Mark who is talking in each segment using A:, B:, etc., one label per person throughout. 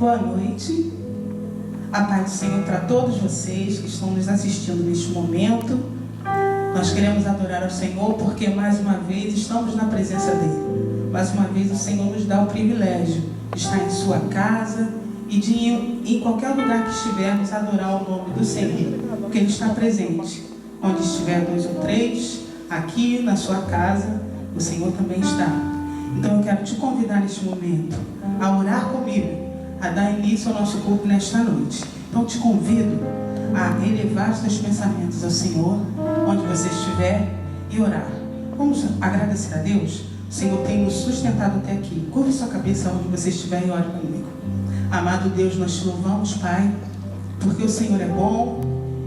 A: boa noite. A paz do Senhor para todos vocês que estão nos assistindo neste momento. Nós queremos adorar ao Senhor porque mais uma vez estamos na presença dEle. Mais uma vez o Senhor nos dá o privilégio de estar em sua casa e de em qualquer lugar que estivermos adorar o nome do Senhor, porque Ele está presente. Onde estiver 2 ou 3, aqui na sua casa, o Senhor também está. Então eu quero te convidar neste momento a orar comigo, a dar início ao nosso culto nesta noite. Então te convido a elevar os teus pensamentos ao Senhor, onde você estiver, e orar. Vamos agradecer a Deus. O Senhor tem nos sustentado até aqui. Curva sua cabeça onde você estiver e ore comigo. Amado Deus, nós te louvamos, Pai, porque o Senhor é bom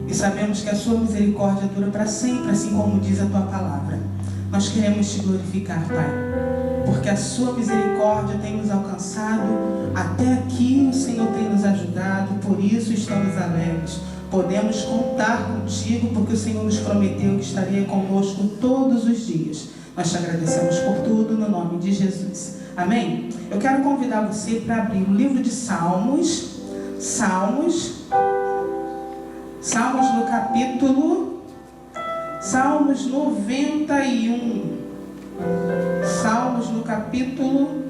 A: e sabemos que a sua misericórdia dura para sempre, assim como diz a tua palavra. Nós queremos te glorificar, Pai, porque a sua misericórdia tem nos alcançado até aqui, o Senhor tem nos ajudado, por isso estamos alegres. Podemos contar contigo, porque o Senhor nos prometeu que estaria conosco todos os dias. Nós te agradecemos por tudo, no nome de Jesus. Amém? Eu quero convidar você para abrir o livro de Salmos. Salmos no capítulo... Salmos 91. Salmos no capítulo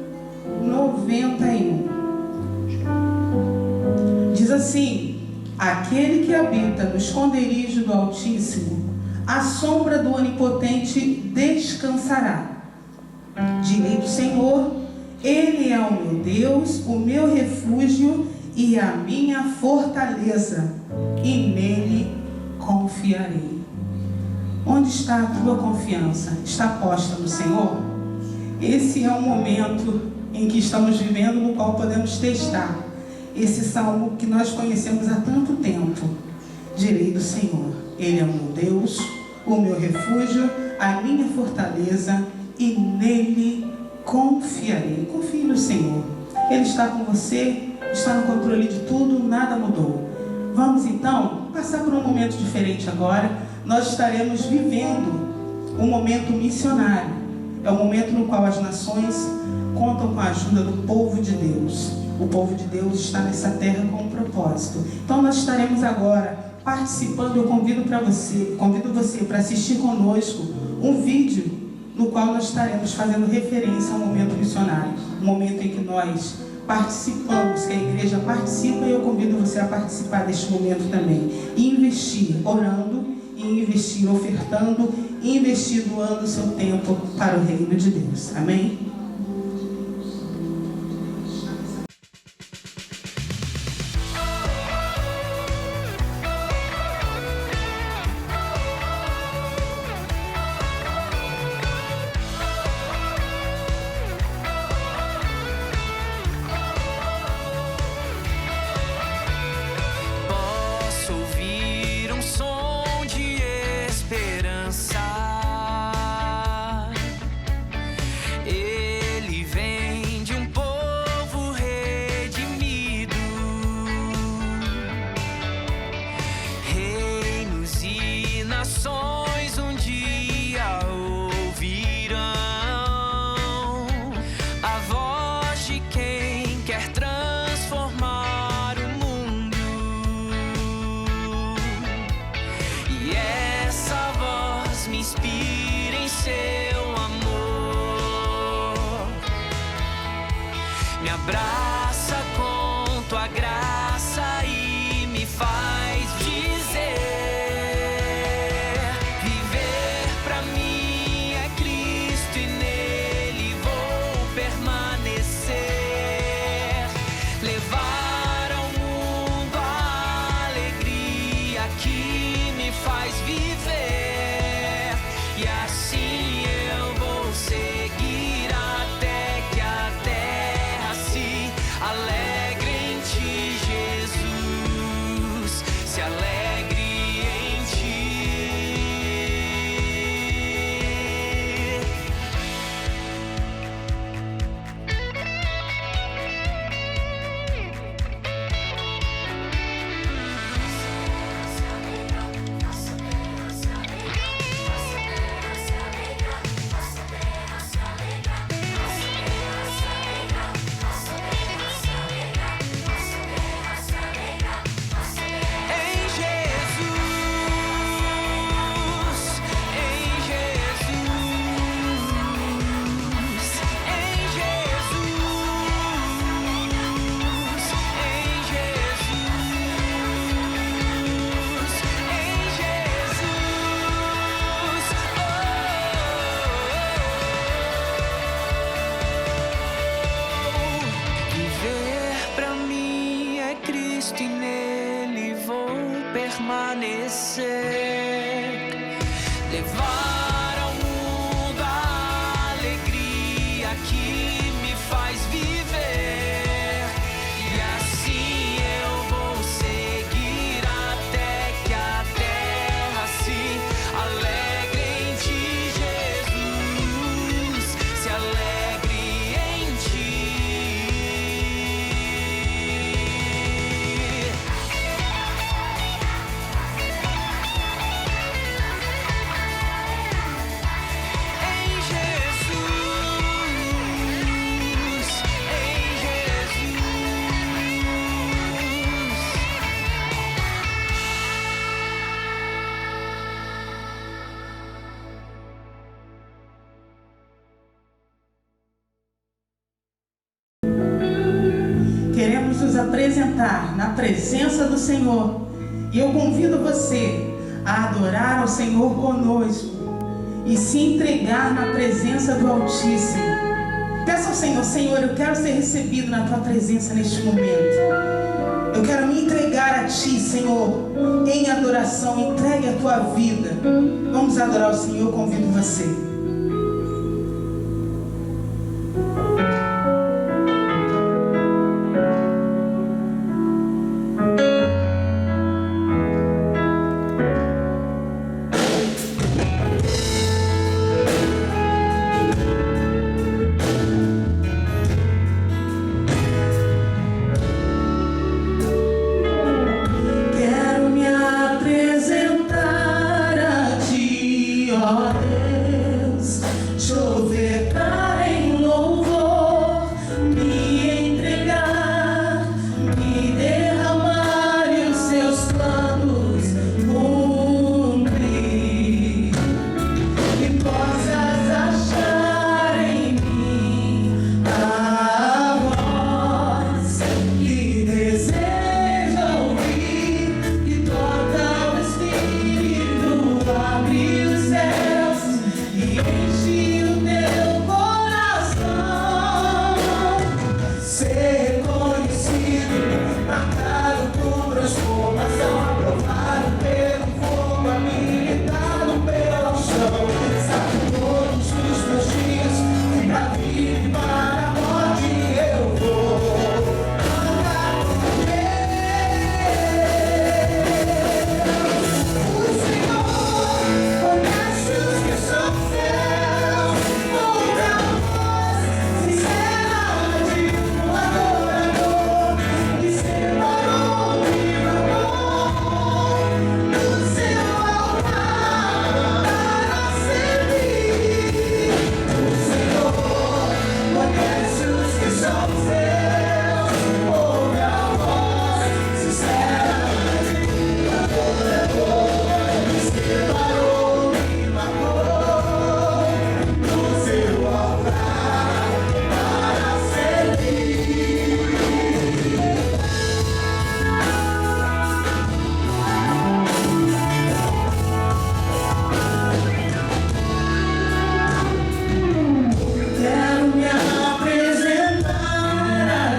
A: 91. Diz assim: aquele que habita no esconderijo do Altíssimo, à sombra do Onipotente descansará. Direi do Senhor, Ele é o meu Deus, o meu refúgio e a minha fortaleza, e nele confiarei. Onde está a tua confiança? Está posta no Senhor? Esse é o momento em que estamos vivendo, no qual podemos testar esse salmo que nós conhecemos há tanto tempo. Direi do Senhor, Ele é o meu Deus, o meu refúgio, a minha fortaleza, e nele confiarei. Confie no Senhor. Ele está com você, está no controle de tudo, nada mudou. Vamos então passar por um momento diferente agora. Nós estaremos vivendo um momento missionário. É o momento no qual as nações contam com a ajuda do povo de Deus. O povo de Deus está nessa terra com um propósito. Então nós estaremos agora participando. Eu convido você para assistir conosco um vídeo no qual nós estaremos fazendo referência ao momento missionário. Um momento em que nós participamos, que a igreja participa, e eu convido você a participar deste momento também. E investir orando, e investir ofertando, e investir doando o seu tempo para o reino de Deus. Amém?
B: Assim eu vou seguir até que a terra se permanecer, levar ao mundo a alegria que me faz viver. E assim eu vou seguir até que a terra se alegre em ti, Jesus, se alegre em ti.
A: Queremos nos apresentar na presença do Senhor. E eu convido você a adorar ao Senhor conosco e se entregar na presença do Altíssimo. Peça ao Senhor: Senhor, eu quero ser recebido na Tua presença neste momento. Eu quero me entregar a Ti, Senhor, em adoração. Entregue a Tua vida. Vamos adorar o Senhor, eu convido você. Quero me apresentar a Ti, ó Deus, te ofertar em louvor, me entregar, me derramar e os Seus planos cumprir. Que possas achar em mim a voz que deseja ouvir, que toca o Espírito, abre os céus e enche o teu coração. Ser conhecido, marcado por transformação, aprovado pelo fogo, habilitado pela unção. Sabe todos os meus dias, e pra vida e para a morte eu vou andar com Deus. O Senhor conhece os que são seus, ouve a voz sincera de um adorador, e separou o amor do seu altar para servir. O Senhor conhece os que são seus, ouve a voz sincera de um adorador, e separou o amor do seu altar para servir. Quero me apresentar a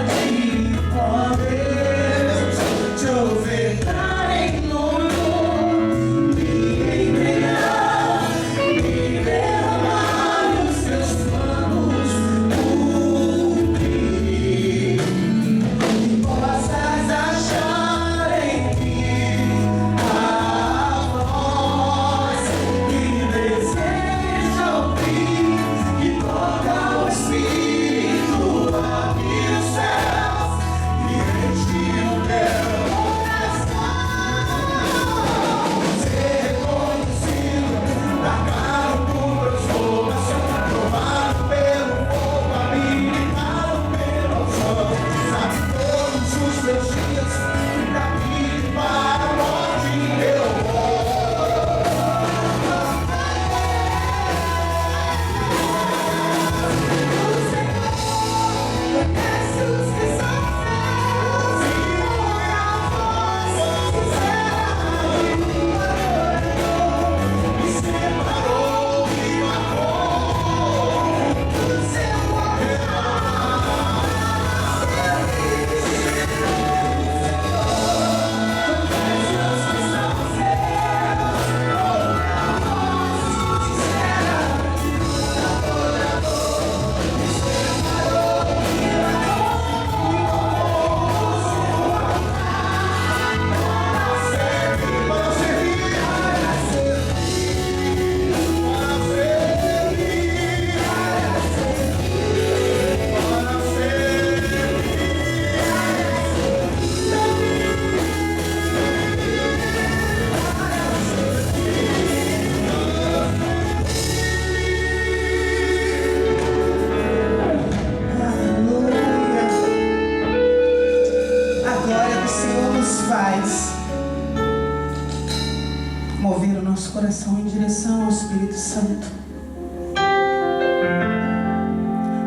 A: coração em direção ao Espírito Santo.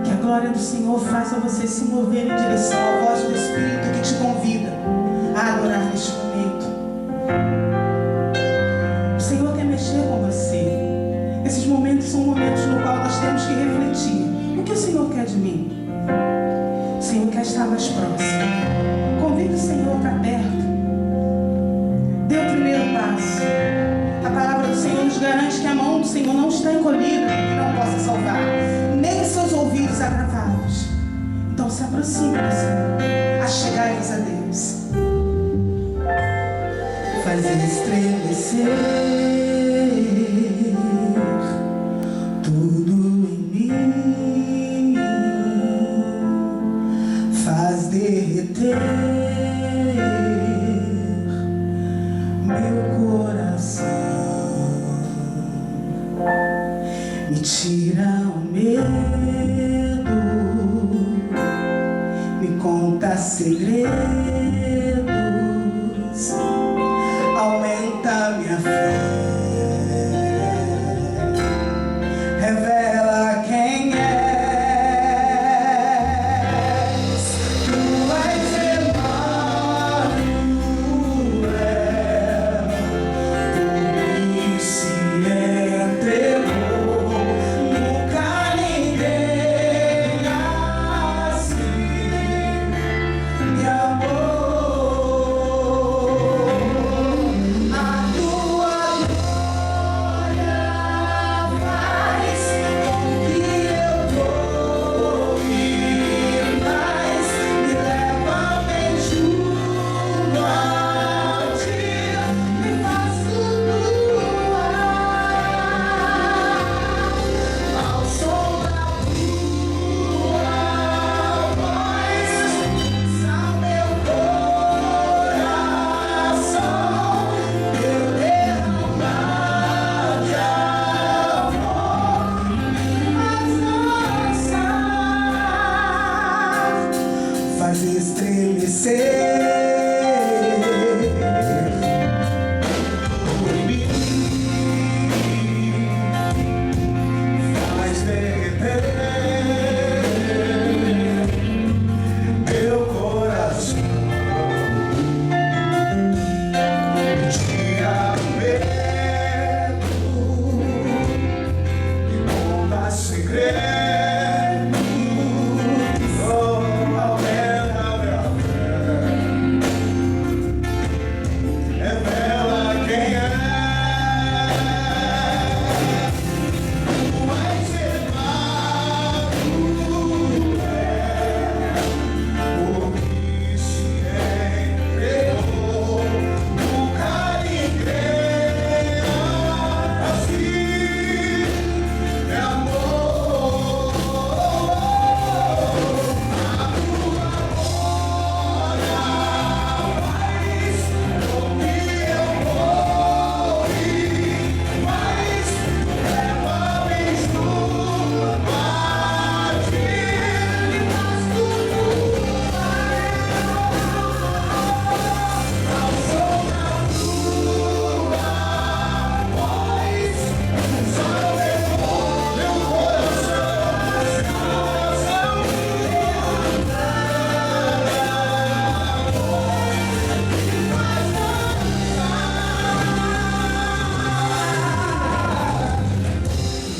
A: Que a glória do Senhor faça você se mover em direção à voz do Espírito que te convida a adorar neste momento. O Senhor quer mexer com você. Esses momentos são momentos no qual nós temos que refletir. O que o Senhor quer de mim? O Senhor quer estar mais próximo. Convide o Senhor para perto. Dê o primeiro passo. A palavra do Senhor nos garante que a mão do Senhor não está encolhida e não possa salvar, nem seus ouvidos agravados. Então se aproxime do Senhor, achegai-vos a Deus. Faz estremecer tudo em mim, faz derreter meu coração, me tira o medo, me conta segredos, aumenta minha fé, revela quem és. Tu és Emmanuel, tu se entregou, nunca ninguém assim me amou. A tua glória faz com que eu vou ir mais, me leva bem junto a ti, me faz flutuar ao som da tua voz, usa meu coração, meu derramar de amor, faz estremecer por mim, faz derreter meu coração, tira o medo, me conta segredos, aumenta minha fé, revela quem é. Tu és Emmanuel, o que se entregou, nunca ninguém assim me amou. A tua glória faz com que eu vou ir mais, leva-me junto a ti, me faz flutuar ao som da tua voz, só levou meu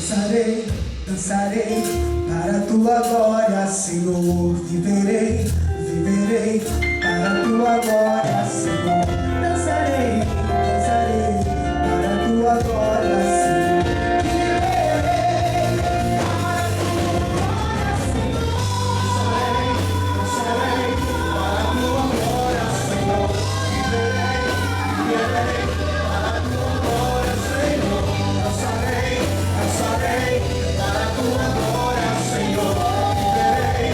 A: Dançarei, dançarei para a tua glória, Senhor. Viverei, viverei para a tua glória, Senhor. Dançarei, dançarei para a tua glória, Senhor. Viverei para a tua glória, Senhor. Dançarei, dançarei para a tua glória, Senhor. Viverei, viverei para a tua glória, Senhor. Dançarei, dançarei para a tua glória, Senhor. Viverei,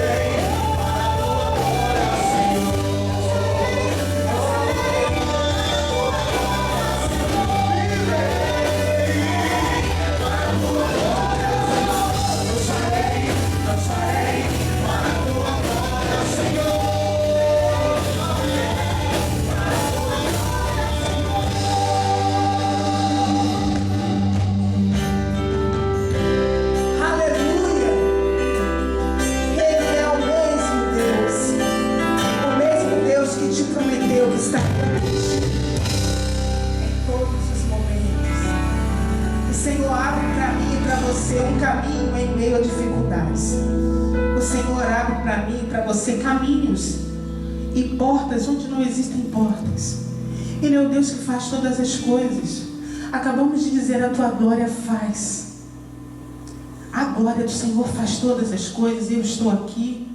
A: viverei para a tua glória, Senhor. Dançarei, dançarei para a tua glória, Senhor. para mim e para você caminhos e portas onde não existem portas. Ele é o Deus que faz todas as coisas. Acabamos de dizer, a tua glória faz. A glória do Senhor faz todas as coisas. Eu estou aqui,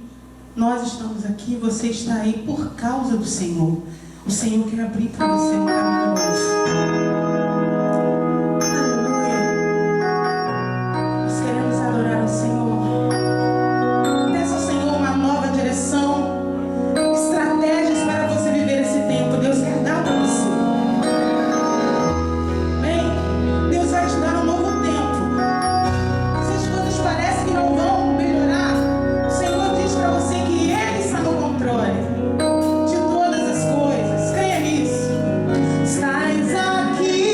A: nós estamos aqui, você está aí por causa do Senhor. O Senhor quer abrir para você um caminho novo.
C: Aqui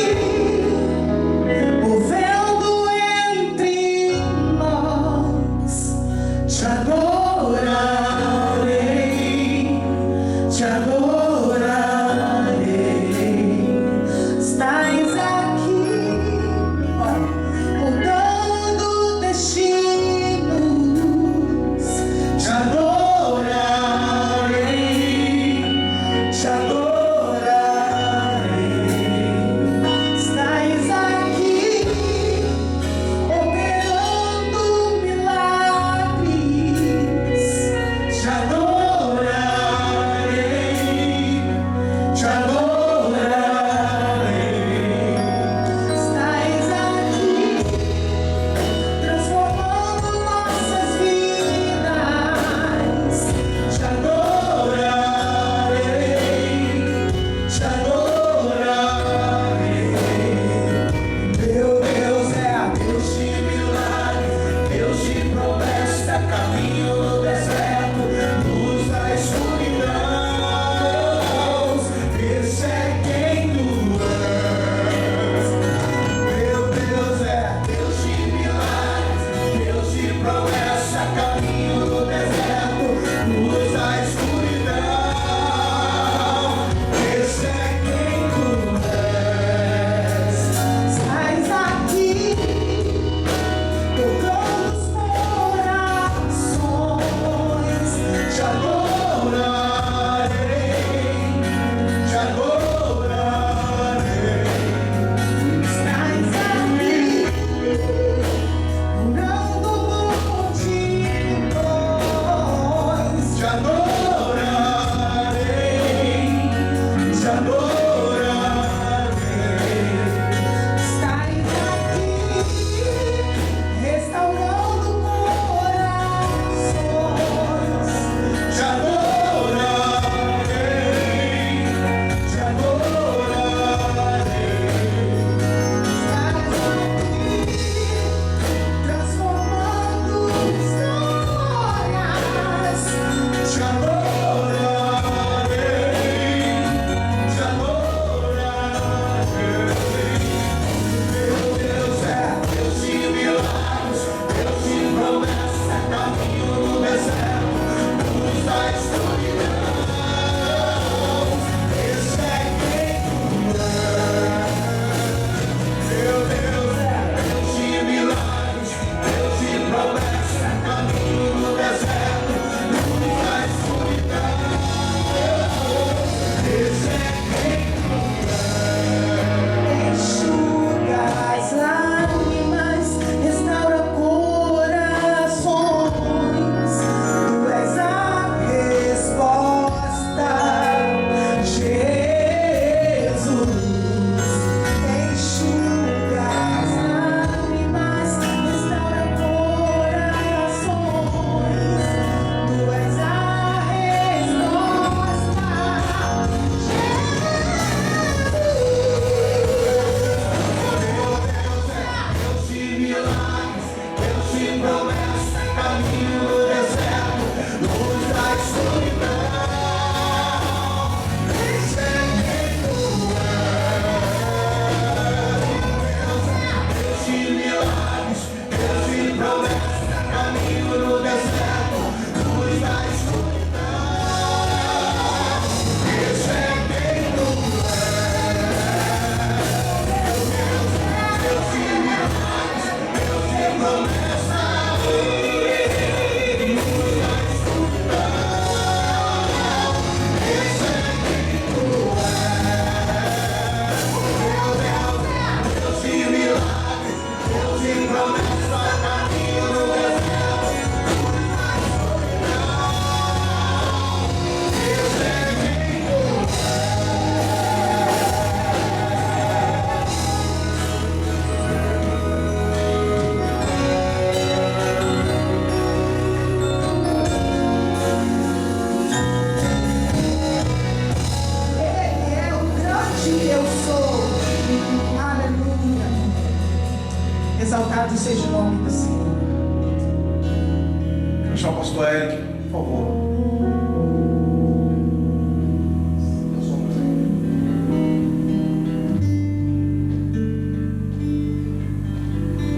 C: pastor Eric, por favor.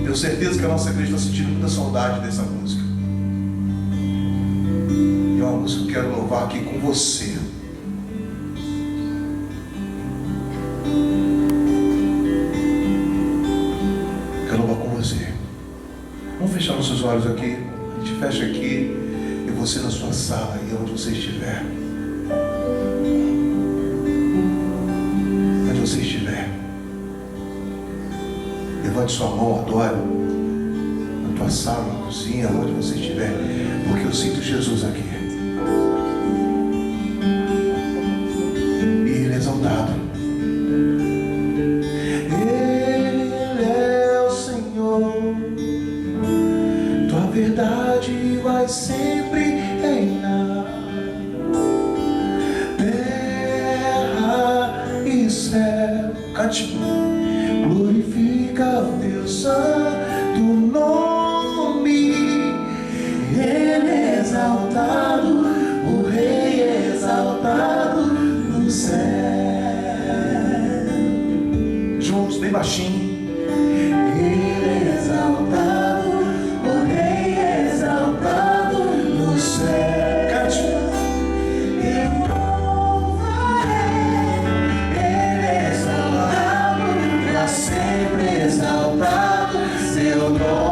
C: Tenho certeza que a nossa igreja está sentindo muita saudade dessa música. E é uma música que eu quero louvar aqui com você. Quero louvar com você. Vamos fechar nossos olhos aqui. A gente fecha aqui. E você na sua sala, e onde você estiver. Onde você estiver. Levante sua mão, adore. Na tua sala, na cozinha, onde você estiver. Porque eu sinto Jesus aqui. E Ele é exaltado. Ele é o Senhor. Tua verdade vai sempre reinar. Terra e céu. Cante. Glorifica o teu santo nome. Ele é exaltado, o Rei é exaltado no céu. Juntos, bem baixinho. Ele é exaltado, o Rei é exaltado no céu. Cante. Eu louvarei. Ele é exaltado, pra sempre exaltado seu nome.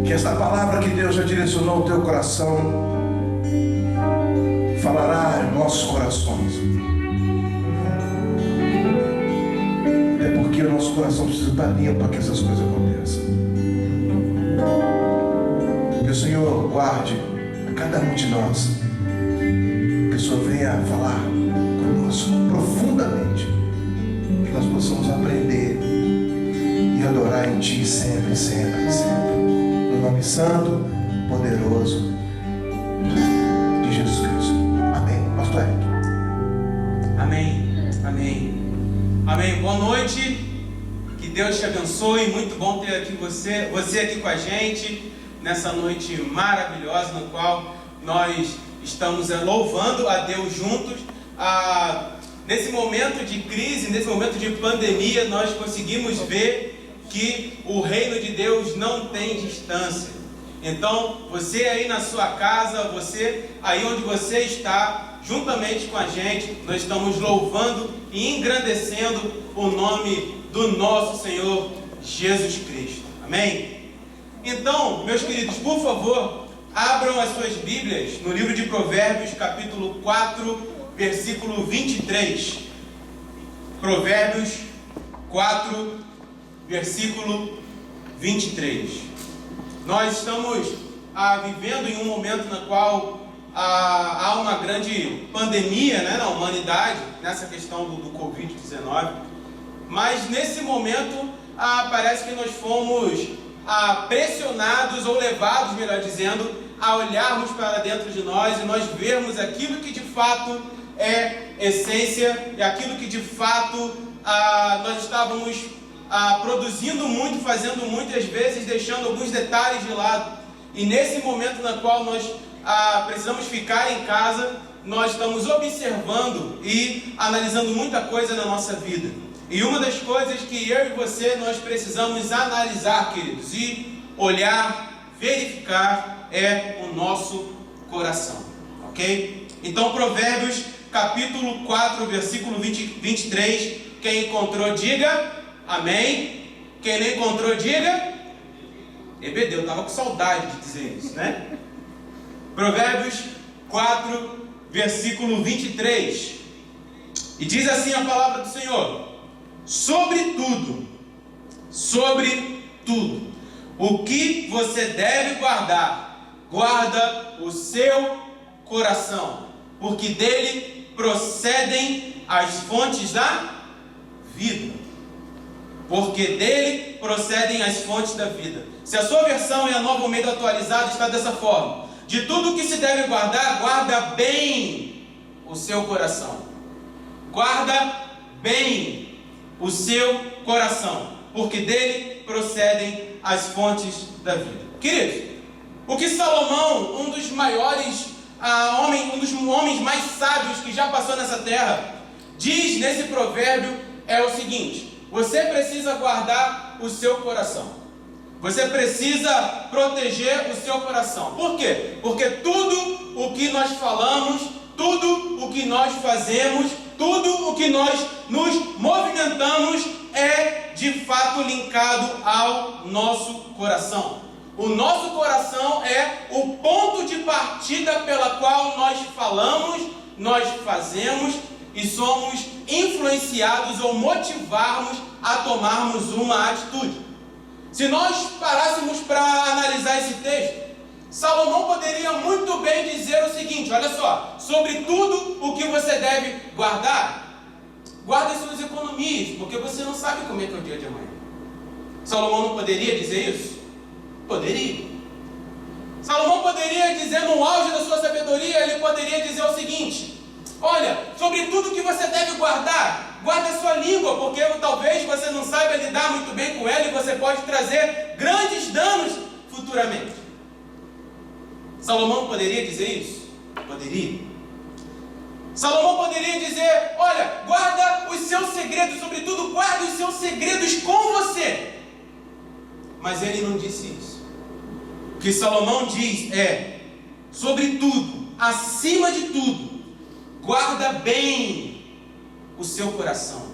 C: Que esta palavra que Deus já direcionou ao teu coração falará em nossos corações. É porque o nosso coração precisa estar limpo para que essas coisas aconteçam. Que o Senhor guarde a cada um de nós. Que o Senhor venha falar conosco profundamente. Que nós possamos aprender e adorar em Ti sempre, sempre, sempre. No nome santo, poderoso de Jesus Cristo. Amém. Pastor Eric.
D: Amém. Amém. Amém. Boa noite. Que Deus te abençoe. Muito bom ter aqui você aqui com a gente nessa noite maravilhosa no qual nós estamos louvando a Deus juntos. Nesse momento de crise, nesse momento de pandemia, nós conseguimos ver que o reino de Deus não tem distância. Então, você aí na sua casa, você aí onde você está, juntamente com a gente, nós estamos louvando e engrandecendo o nome do nosso Senhor Jesus Cristo. Amém? Então, meus queridos, por favor, abram as suas Bíblias no livro de Provérbios, capítulo 4, versículo 23. Provérbios 4, versículo 23. Nós estamos vivendo em um momento no qual há uma grande pandemia, né, na humanidade, nessa questão do Covid-19. Mas nesse momento parece que nós fomos pressionados ou levados, melhor dizendo, a olharmos para dentro de nós e nós vermos aquilo que de fato é essência e aquilo que de fato nós estávamos produzindo muito, fazendo muitas vezes, deixando alguns detalhes de lado. E nesse momento no qual nós precisamos ficar em casa, nós estamos observando e analisando muita coisa na nossa vida. E uma das coisas que eu e você nós precisamos analisar, queridos, e olhar, verificar, é o nosso coração, ok? Então, Provérbios, capítulo 4, versículo 23, quem encontrou, diga amém. Quem não encontrou, diga EBD. Eu estava com saudade de dizer isso, né? Provérbios 4, versículo 23. E diz assim a palavra do Senhor: Sobretudo, o que você deve guardar, guarda o seu coração, porque dele procedem as fontes da vida. Porque dele procedem as fontes da vida. Se a sua versão é a Nova Almeida atualizada, está dessa forma: de tudo que se deve guardar, guarda bem o seu coração. Guarda bem o seu coração, porque dele procedem as fontes da vida. Queridos, o que Salomão, um dos maiores um dos homens mais sábios que já passou nessa terra, diz nesse provérbio é o seguinte: você precisa guardar o seu coração. Você precisa proteger o seu coração. Por quê? Porque tudo o que nós falamos, tudo o que nós fazemos, tudo o que nós nos movimentamos é de fato linkado ao nosso coração. O nosso coração é o ponto de partida pela qual nós falamos, nós fazemos e somos influenciados ou motivarmos a tomarmos uma atitude. Se nós parássemos para analisar esse texto, Salomão poderia muito bem dizer o seguinte: olha só, sobre tudo o que você deve guardar, guarde suas economias, porque você não sabe como é que é o dia de amanhã. Salomão não poderia dizer isso? Poderia. Salomão poderia dizer, no auge da sua sabedoria, ele poderia dizer o seguinte: olha, sobre tudo que você deve guardar, guarde a sua língua, porque talvez você não saiba lidar muito bem com ela e você pode trazer grandes danos futuramente. Salomão poderia dizer isso? Poderia. Salomão poderia dizer: olha, guarda os seus segredos, sobretudo guarda os seus segredos com você. Mas ele não disse isso. O que Salomão diz é: sobretudo, acima de tudo, guarda bem o seu coração.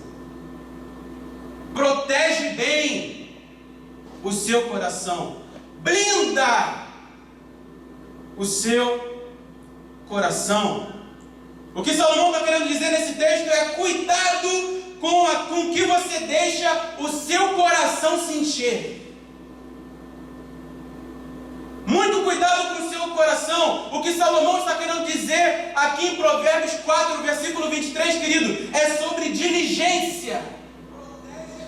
D: Protege bem o seu coração. Blinda o seu coração. O que Salomão está querendo dizer nesse texto é: cuidado com o que você deixa o seu coração se encher. Muito cuidado com o seu coração. O que Salomão está querendo dizer aqui em Provérbios 4, versículo 23, querido, é sobre diligência.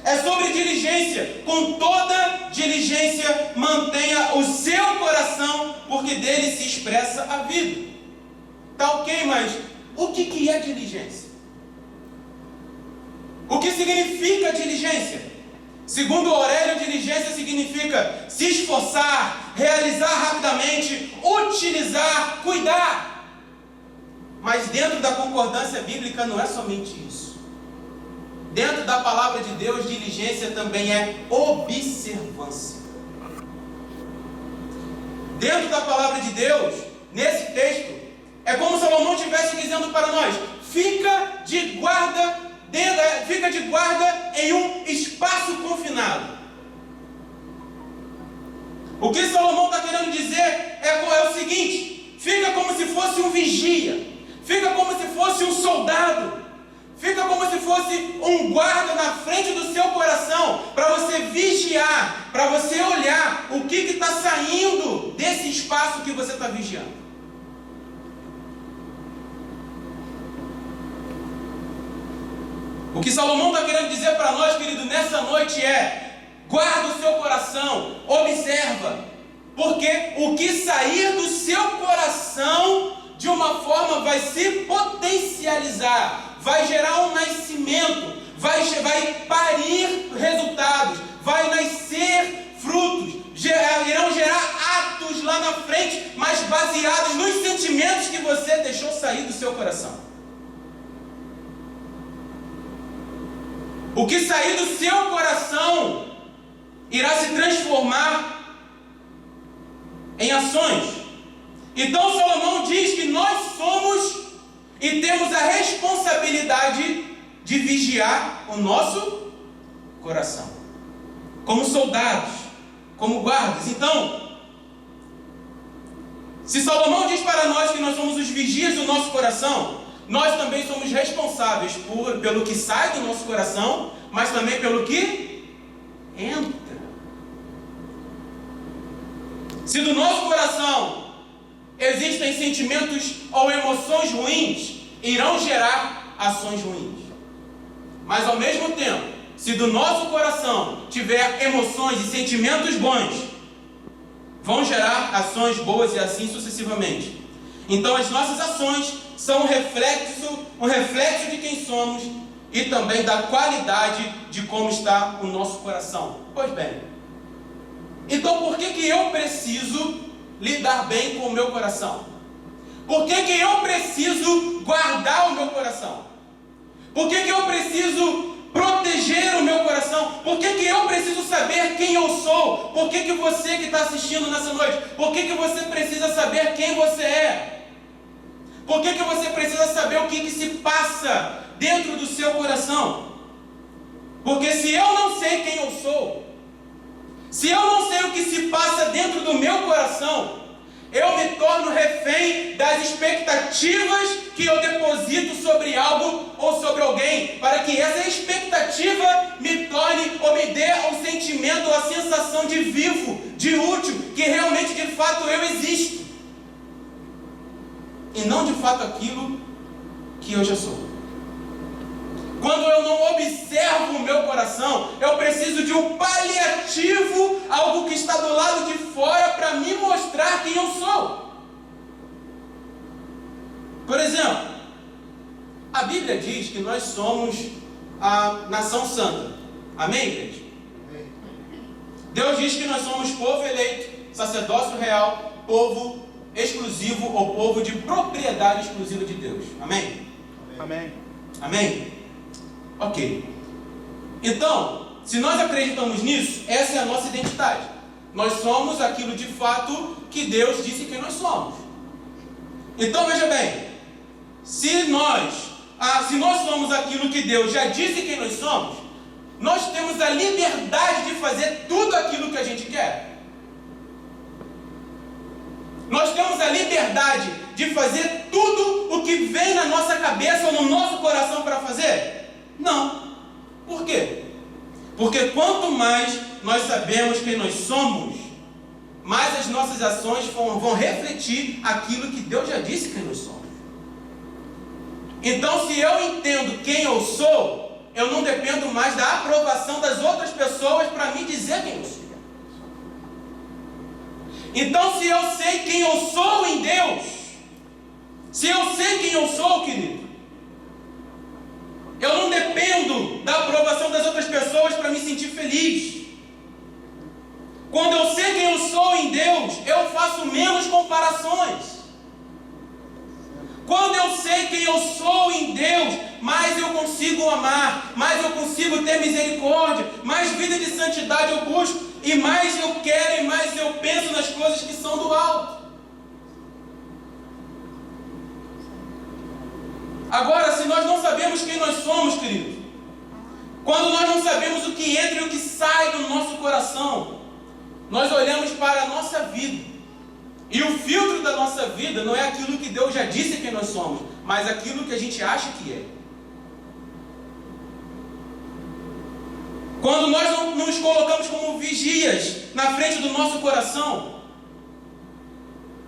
D: É sobre diligência. Com toda diligência, mantenha o seu coração, porque dele se expressa a vida. Tá ok, mas o que é diligência? O que significa diligência? Segundo Aurélio, diligência significa se esforçar, realizar rapidamente, utilizar, cuidar. Mas dentro da concordância bíblica não é somente isso. Dentro da palavra de Deus, diligência também é observância. dentro da palavra de Deus, nesse texto, é como Salomão estivesse dizendo para nós: fica de guarda em um espaço confinado. O que Salomão está querendo dizer é o seguinte: fica como se fosse um vigia, fica como se fosse um soldado, fica como se fosse um guarda na frente do seu coração, para você vigiar, para você olhar o que está saindo desse espaço que você está vigiando. O que Salomão está querendo dizer para nós, querido, nessa noite é: guarda o seu coração, observa, porque o que sair do seu coração, de uma forma, vai se potencializar, vai gerar um nascimento, vai parir resultados, vai nascer frutos, irão gerar atos lá na frente, mas baseados nos sentimentos que você deixou sair do seu coração. O que sair do seu coração irá se transformar em ações. Então Salomão diz que nós somos e temos a responsabilidade de vigiar o nosso coração, como soldados, como guardas. Então, se Salomão diz para nós que nós somos os vigias do nosso coração, nós também somos responsáveis pelo que sai do nosso coração, mas também pelo que entra. Se do nosso coração existem sentimentos ou emoções ruins, irão gerar ações ruins. Mas ao mesmo tempo, se do nosso coração tiver emoções e sentimentos bons, vão gerar ações boas e assim sucessivamente. Então as nossas ações são um reflexo de quem somos e também da qualidade de como está o nosso coração. Pois bem, então por que eu preciso lidar bem com o meu coração? Por que eu preciso guardar o meu coração? Por que eu preciso proteger o meu coração? Por que eu preciso saber quem eu sou? Por que você que está assistindo nessa noite, por que você precisa saber quem você é? Por que você precisa saber o que se passa dentro do seu coração? Porque se eu não sei quem eu sou, se eu não sei o que se passa dentro do meu coração, eu me torno refém das expectativas que eu deposito sobre algo ou sobre alguém, para que essa expectativa me torne ou me dê o sentimento ou a sensação de vivo, de útil, que realmente de fato eu existo, e não de fato aquilo que eu já sou. Quando eu não observo o meu coração, eu preciso de um paliativo, algo que está do lado de fora para me mostrar quem eu sou. Por exemplo, a Bíblia diz que nós somos a nação santa. Amém, igreja? Deus diz que nós somos povo eleito, sacerdócio real, povo exclusivo ou povo de propriedade exclusiva de Deus. Amém?
E: Amém.
D: Amém? Ok. Então, se nós acreditamos nisso, essa é a nossa identidade. Nós somos aquilo de fato que Deus disse que nós somos. Então veja bem, se nós somos aquilo que Deus já disse que nós somos, nós temos a liberdade de fazer tudo aquilo que a gente quer. Nós temos a liberdade de fazer tudo o que vem na nossa cabeça ou no nosso coração para fazer? Não. Por quê? Porque quanto mais nós sabemos quem nós somos, mais as nossas ações vão refletir aquilo que Deus já disse que nós somos. Então, se eu entendo quem eu sou, eu não dependo mais da aprovação das outras pessoas para me dizer quem eu sou. Então, se eu sei quem eu sou em Deus, se eu sei quem eu sou, querido, eu não dependo da aprovação das outras pessoas para me sentir feliz. Quando eu sei quem eu sou em Deus, eu faço menos comparações. Quando eu sei quem eu sou em Deus, mais eu consigo amar, mais eu consigo ter misericórdia, mais vida de santidade eu busco. e mais eu quero e mais eu penso nas coisas que são do alto. Agora, se nós não sabemos quem nós somos, queridos, quando nós não sabemos o que entra e o que sai do nosso coração, nós olhamos para a nossa vida. E o filtro da nossa vida não é aquilo que Deus já disse que nós somos, mas aquilo que a gente acha que é. Quando nós não nos colocamos como vigias na frente do nosso coração,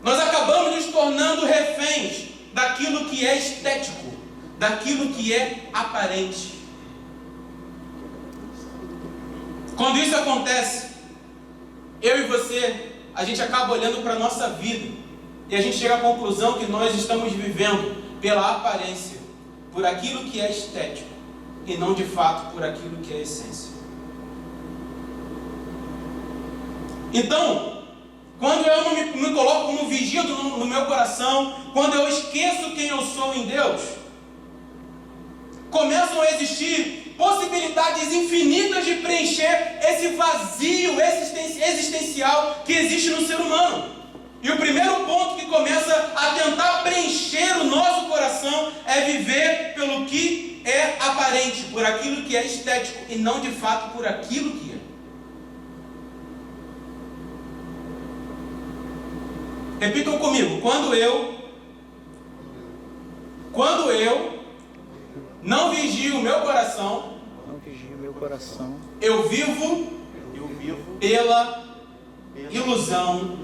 D: nós acabamos nos tornando reféns daquilo que é estético, daquilo que é aparente. Quando isso acontece, eu e você, a gente acaba olhando para a nossa vida e a gente chega à conclusão que nós estamos vivendo pela aparência, por aquilo que é estético e não de fato por aquilo que é essência. Então, quando eu não me coloco como vigia no meu coração, quando eu esqueço quem eu sou em Deus, começam a existir possibilidades infinitas de preencher esse vazio existencial que existe no ser humano. E o primeiro ponto que começa a tentar preencher o nosso coração é viver pelo que é aparente, por aquilo que é estético e não de fato por aquilo que é. Repitam comigo, quando eu não vigio o meu coração, eu vivo pela ilusão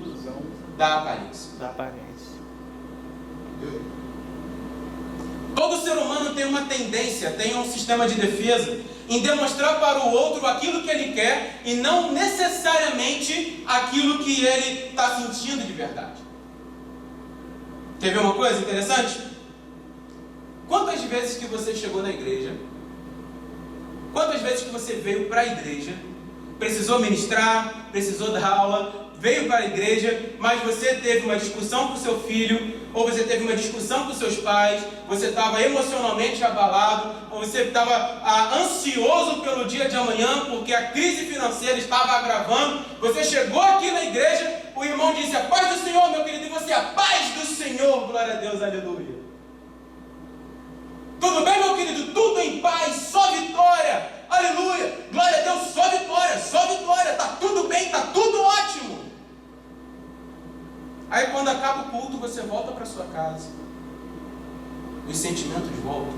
D: da aparência. Todo ser humano tem uma tendência, tem um sistema de defesa em demonstrar para o outro aquilo que ele quer e não necessariamente aquilo que ele está sentindo de verdade. Quer ver uma coisa interessante? Quantas vezes que você chegou na igreja, quantas vezes que você veio para a igreja, precisou ministrar, precisou dar aula, veio para a igreja, mas você teve uma discussão com seu filho, ou você teve uma discussão com seus pais, você estava emocionalmente abalado, ou você estava ansioso pelo dia de amanhã, porque a crise financeira estava agravando, você chegou aqui na igreja, o irmão disse, a paz do Senhor, meu querido, e você, a paz do Senhor, glória a Deus, aleluia. Tudo bem, meu querido? Tudo em paz, só vitória, aleluia, glória a Deus, só vitória, está tudo bem, está tudo ótimo. Aí quando acaba o culto, você volta para sua casa, os sentimentos voltam,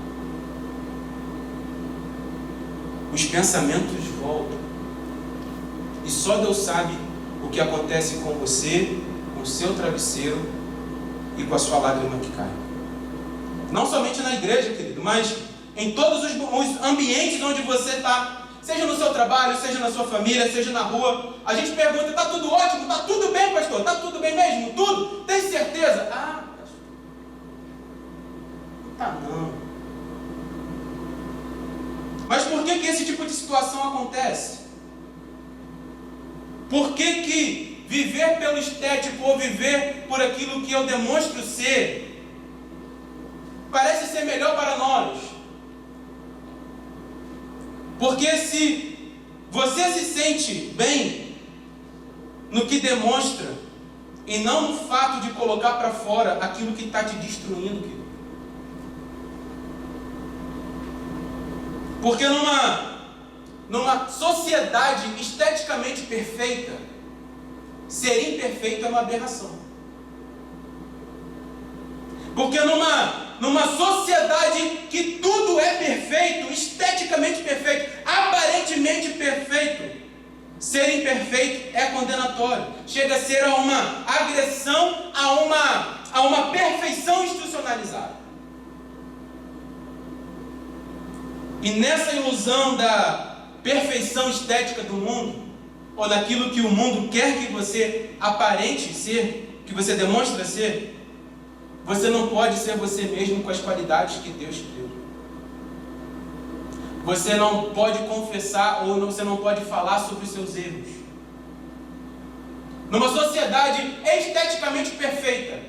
D: os pensamentos voltam, e só Deus sabe o que acontece com você, com o seu travesseiro e com a sua lágrima que cai. Não somente na igreja, querido, mas em todos os ambientes onde você está, seja no seu trabalho, seja na sua família, seja na rua. A gente pergunta, está tudo ótimo? Está tudo bem, pastor? Está tudo bem mesmo? Tudo? Tem certeza? Ah, pastor, não está não. Mas por que esse tipo de situação acontece? Por que viver pelo estético ou viver por aquilo que eu demonstro ser parece ser melhor para nós? Porque se você se sente bem no que demonstra e não no fato de colocar para fora aquilo que está te destruindo, querido. Porque numa sociedade esteticamente perfeita, ser imperfeito é uma aberração. Porque numa sociedade que tudo é perfeito, esteticamente perfeito, aparentemente perfeito, ser imperfeito é condenatório. Chega a ser uma agressão a uma perfeição institucionalizada. E nessa ilusão da perfeição estética do mundo, ou daquilo que o mundo quer que você aparente ser, que você demonstra ser, você não pode ser você mesmo com as qualidades que Deus te deu. Você não pode confessar ou você não pode falar sobre os seus erros. Numa sociedade esteticamente perfeita,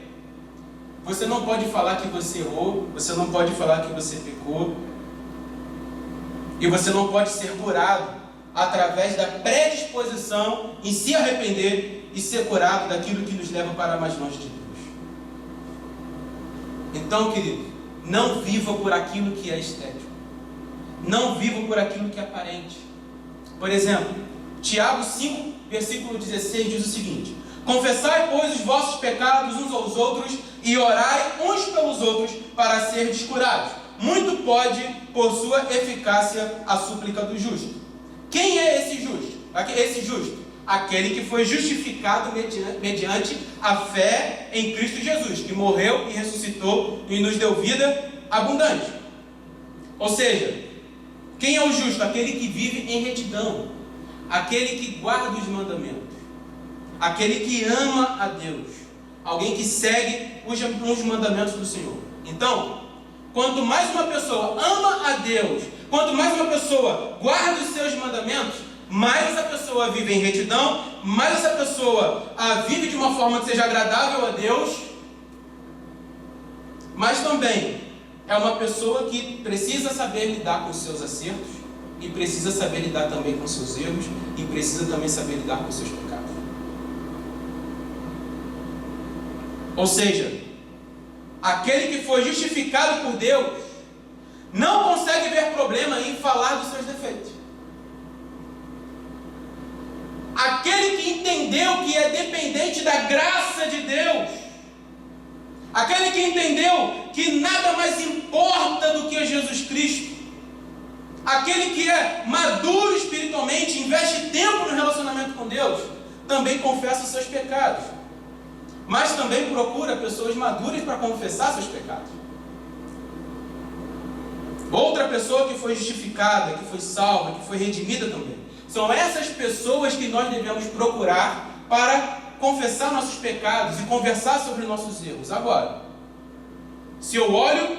D: você não pode falar que você errou, você não pode falar que você pecou, e você não pode ser curado através da predisposição em se arrepender e ser curado daquilo que nos leva para mais longe de Deus. Então, querido, não viva por aquilo que é estético. Não viva por aquilo que é aparente. Por exemplo, Tiago 5, versículo 16 diz o seguinte: confessai, pois, os vossos pecados uns aos outros e orai uns pelos outros para serdes curados. Muito pode, por sua eficácia, a súplica do justo. Quem é esse justo? Esse justo? Aquele que foi justificado mediante a fé em Cristo Jesus, que morreu e ressuscitou e nos deu vida abundante. Ou seja, quem é o justo? Aquele que vive em retidão, aquele que guarda os mandamentos, aquele que ama a Deus, alguém que segue os mandamentos do Senhor. Então, quanto mais uma pessoa ama a Deus, quanto mais uma pessoa guarda os seus mandamentos, mais essa pessoa vive em retidão, mais essa pessoa vive de uma forma que seja agradável a Deus, mas também é uma pessoa que precisa saber lidar com os seus acertos, e precisa saber lidar também com os seus erros, e precisa também saber lidar com os seus pecados. Ou seja, aquele que foi justificado por Deus não consegue ver problema em falar dos seus defeitos. Aquele que entendeu que é dependente da graça de Deus, aquele que entendeu que nada mais importa do que Jesus Cristo, aquele que é maduro espiritualmente, investe tempo no relacionamento com Deus, também confessa os seus pecados, mas também procura pessoas maduras para confessar seus pecados. Outra pessoa que foi justificada, que foi salva, que foi redimida também. São essas pessoas que nós devemos procurar para confessar nossos pecados e conversar sobre nossos erros. Agora, se eu olho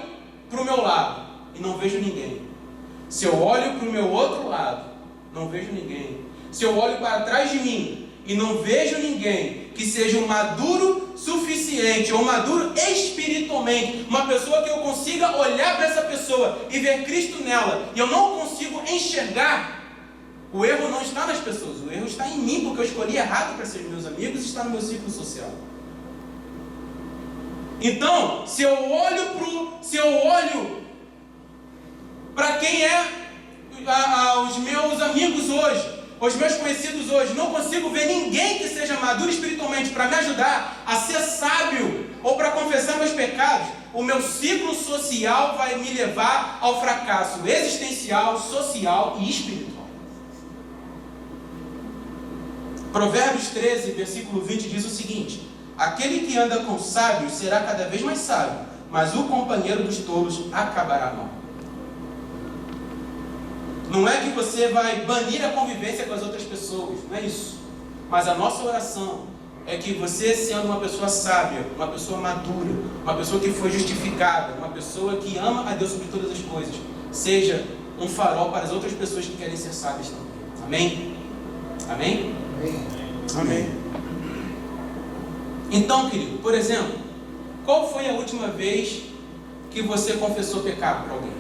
D: para o meu lado e não vejo ninguém, se eu olho para o meu outro lado, não vejo ninguém, se eu olho para trás de mim e não vejo ninguém que seja um maduro suficiente, ou maduro espiritualmente, uma pessoa que eu consiga olhar para essa pessoa e ver Cristo nela, e eu não consigo enxergar, o erro não está nas pessoas, o erro está em mim, porque eu escolhi errado para ser meus amigos e está no meu círculo social. Então, se eu olho para quem é os meus amigos hoje, os meus conhecidos hoje, não consigo ver ninguém que seja maduro espiritualmente para me ajudar a ser sábio ou para confessar meus pecados, o meu ciclo social vai me levar ao fracasso existencial, social e espiritual. Provérbios 13, versículo 20 diz o seguinte: aquele que anda com sábios será cada vez mais sábio, mas o companheiro dos tolos acabará mal. Não é que você vai banir a convivência com as outras pessoas, não é isso. Mas a nossa oração é que você, sendo uma pessoa sábia, uma pessoa madura, uma pessoa que foi justificada, uma pessoa que ama a Deus sobre todas as coisas, seja um farol para as outras pessoas que querem ser sábias também. Amém? Amém? Amém. Então, querido, por exemplo, qual foi a última vez que você confessou pecado para alguém?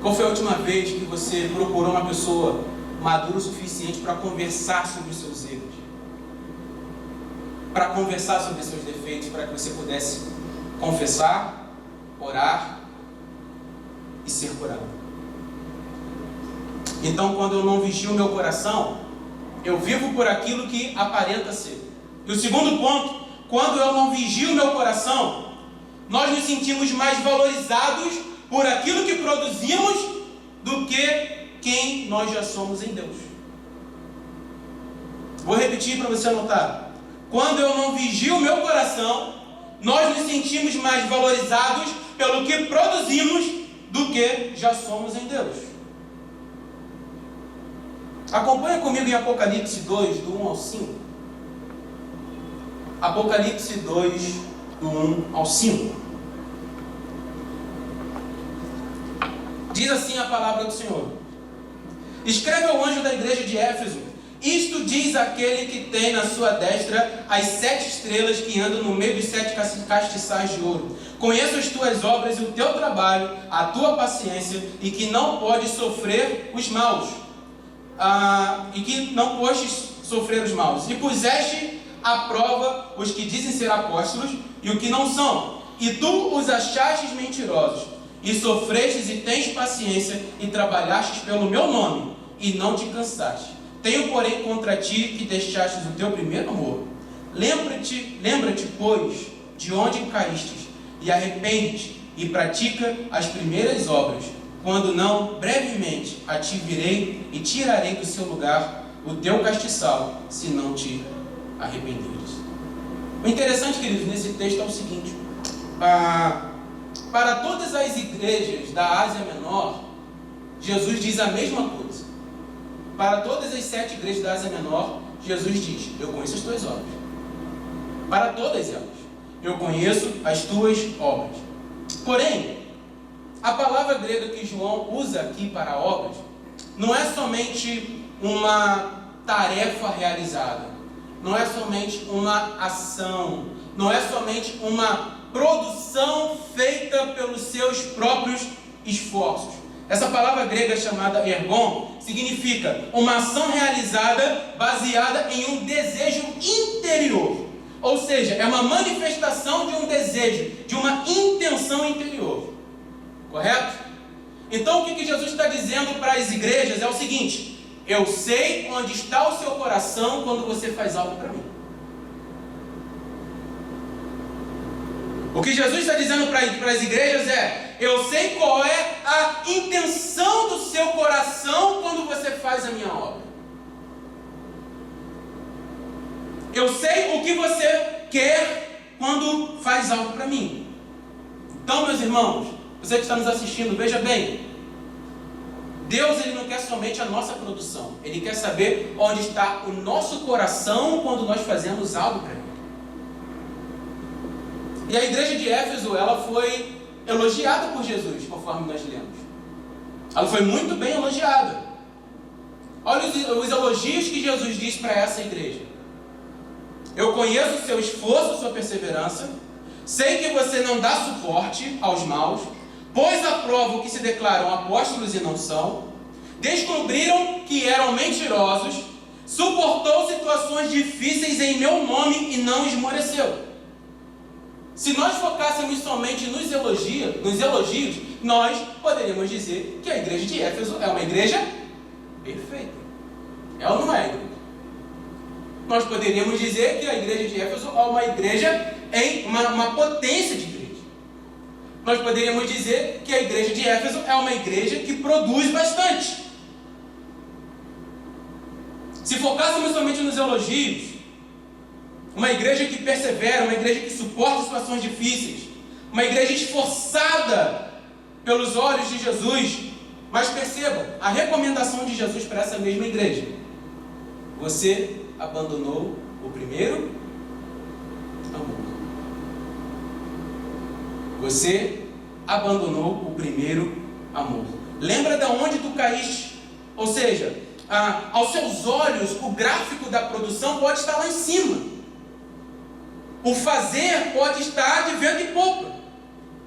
D: Qual foi a última vez que você procurou uma pessoa madura o suficiente para conversar sobre os seus erros? Para conversar sobre os seus defeitos, para que você pudesse confessar, orar e ser curado? Então, quando eu não vigio o meu coração, eu vivo por aquilo que aparenta ser. E o segundo ponto, quando eu não vigio o meu coração, nós nos sentimos mais valorizados por aquilo que produzimos do que quem nós já somos em Deus. Vou repetir para você anotar. Quando eu não vigio o meu coração, nós nos sentimos mais valorizados pelo que produzimos do que já somos em Deus. Acompanha comigo em Apocalipse 2, do 1 ao 5. Apocalipse 2, do 1 ao 5. Diz assim a palavra do Senhor: escreve ao anjo da igreja de Éfeso: Isto diz aquele que tem na sua destra as 7 estrelas que andam no meio dos 7 castiçais de ouro. Conheço as tuas obras e o teu trabalho, a tua paciência, e que não podes sofrer os maus. E puseste à prova os que dizem ser apóstolos e o que não são. E tu os achastes mentirosos. E sofrestes e tens paciência e trabalhastes pelo meu nome e não te cansaste. Tenho, porém, contra ti que deixastes o teu primeiro amor. Lembra-te, pois, de onde caístes, e arrepende-te, e pratica as primeiras obras. Quando não, brevemente a ti virei e tirarei do seu lugar o teu castiçal, se não te arrependeres. O interessante, queridos, nesse texto é o seguinte: para todas as igrejas da Ásia Menor, Jesus diz a mesma coisa. Para todas as 7 igrejas da Ásia Menor, Jesus diz: eu conheço as tuas obras. Para todas elas, eu conheço as tuas obras. Porém, a palavra grega que João usa aqui para obras não é somente uma tarefa realizada, não é somente uma ação, não é somente uma produção feita pelos seus próprios esforços. Essa palavra grega chamada ergon significa uma ação realizada baseada em um desejo interior. Ou seja, é uma manifestação de um desejo, de uma intenção interior. Correto? Então o que Jesus está dizendo para as igrejas é o seguinte: eu sei onde está o seu coração quando você faz algo para mim. O que Jesus está dizendo para as igrejas é: eu sei qual é a intenção do seu coração quando você faz a minha obra. Eu sei o que você quer quando faz algo para mim. Então, meus irmãos, você que está nos assistindo, veja bem: Deus, ele não quer somente a nossa produção, Ele quer saber onde está o nosso coração quando nós fazemos algo para Ele. E a igreja de Éfeso, ela foi elogiada por Jesus, conforme nós lemos. Ela foi muito bem elogiada. Olha os elogios que Jesus diz para essa igreja: eu conheço o seu esforço, sua perseverança, sei que você não dá suporte aos maus, pôs à prova o que se declaram apóstolos e não são, descobriram que eram mentirosos, suportou situações difíceis em meu nome e não esmoreceu. Se nós focássemos somente nos elogios, nós poderíamos dizer que a igreja de Éfeso é uma igreja perfeita. É ou não é, igreja? Nós poderíamos dizer que a igreja de Éfeso é uma igreja em uma potência de igreja. Nós poderíamos dizer que a igreja de Éfeso é uma igreja que produz bastante. Se focássemos somente nos elogios, uma igreja que persevera, uma igreja que suporta situações difíceis, uma igreja esforçada pelos olhos de Jesus. Mas perceba a recomendação de Jesus para essa mesma igreja: você abandonou o primeiro amor. Você abandonou o primeiro amor. Lembra de onde tu caíste? Ou seja, aos seus olhos, o gráfico da produção pode estar lá em cima. O fazer pode estar de vento em popa.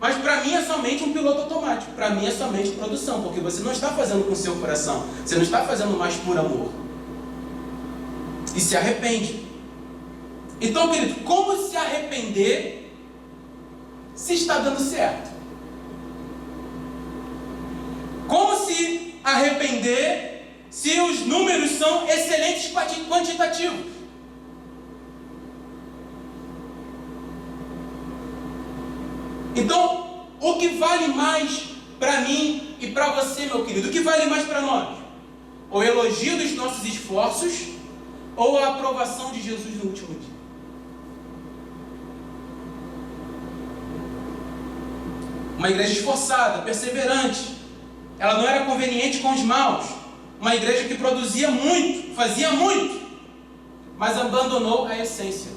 D: Mas para mim é somente um piloto automático. Para mim é somente produção, porque você não está fazendo com o seu coração. Você não está fazendo mais por amor. E se arrepende. Então, querido, como se arrepender se está dando certo? Como se arrepender se os números são excelentes quantitativos? Então, o que vale mais para mim e para você, meu querido? O que vale mais para nós? O elogio dos nossos esforços ou a aprovação de Jesus no último dia? Uma igreja esforçada, perseverante. Ela não era conveniente com os maus. Uma igreja que produzia muito, fazia muito, mas abandonou a essência.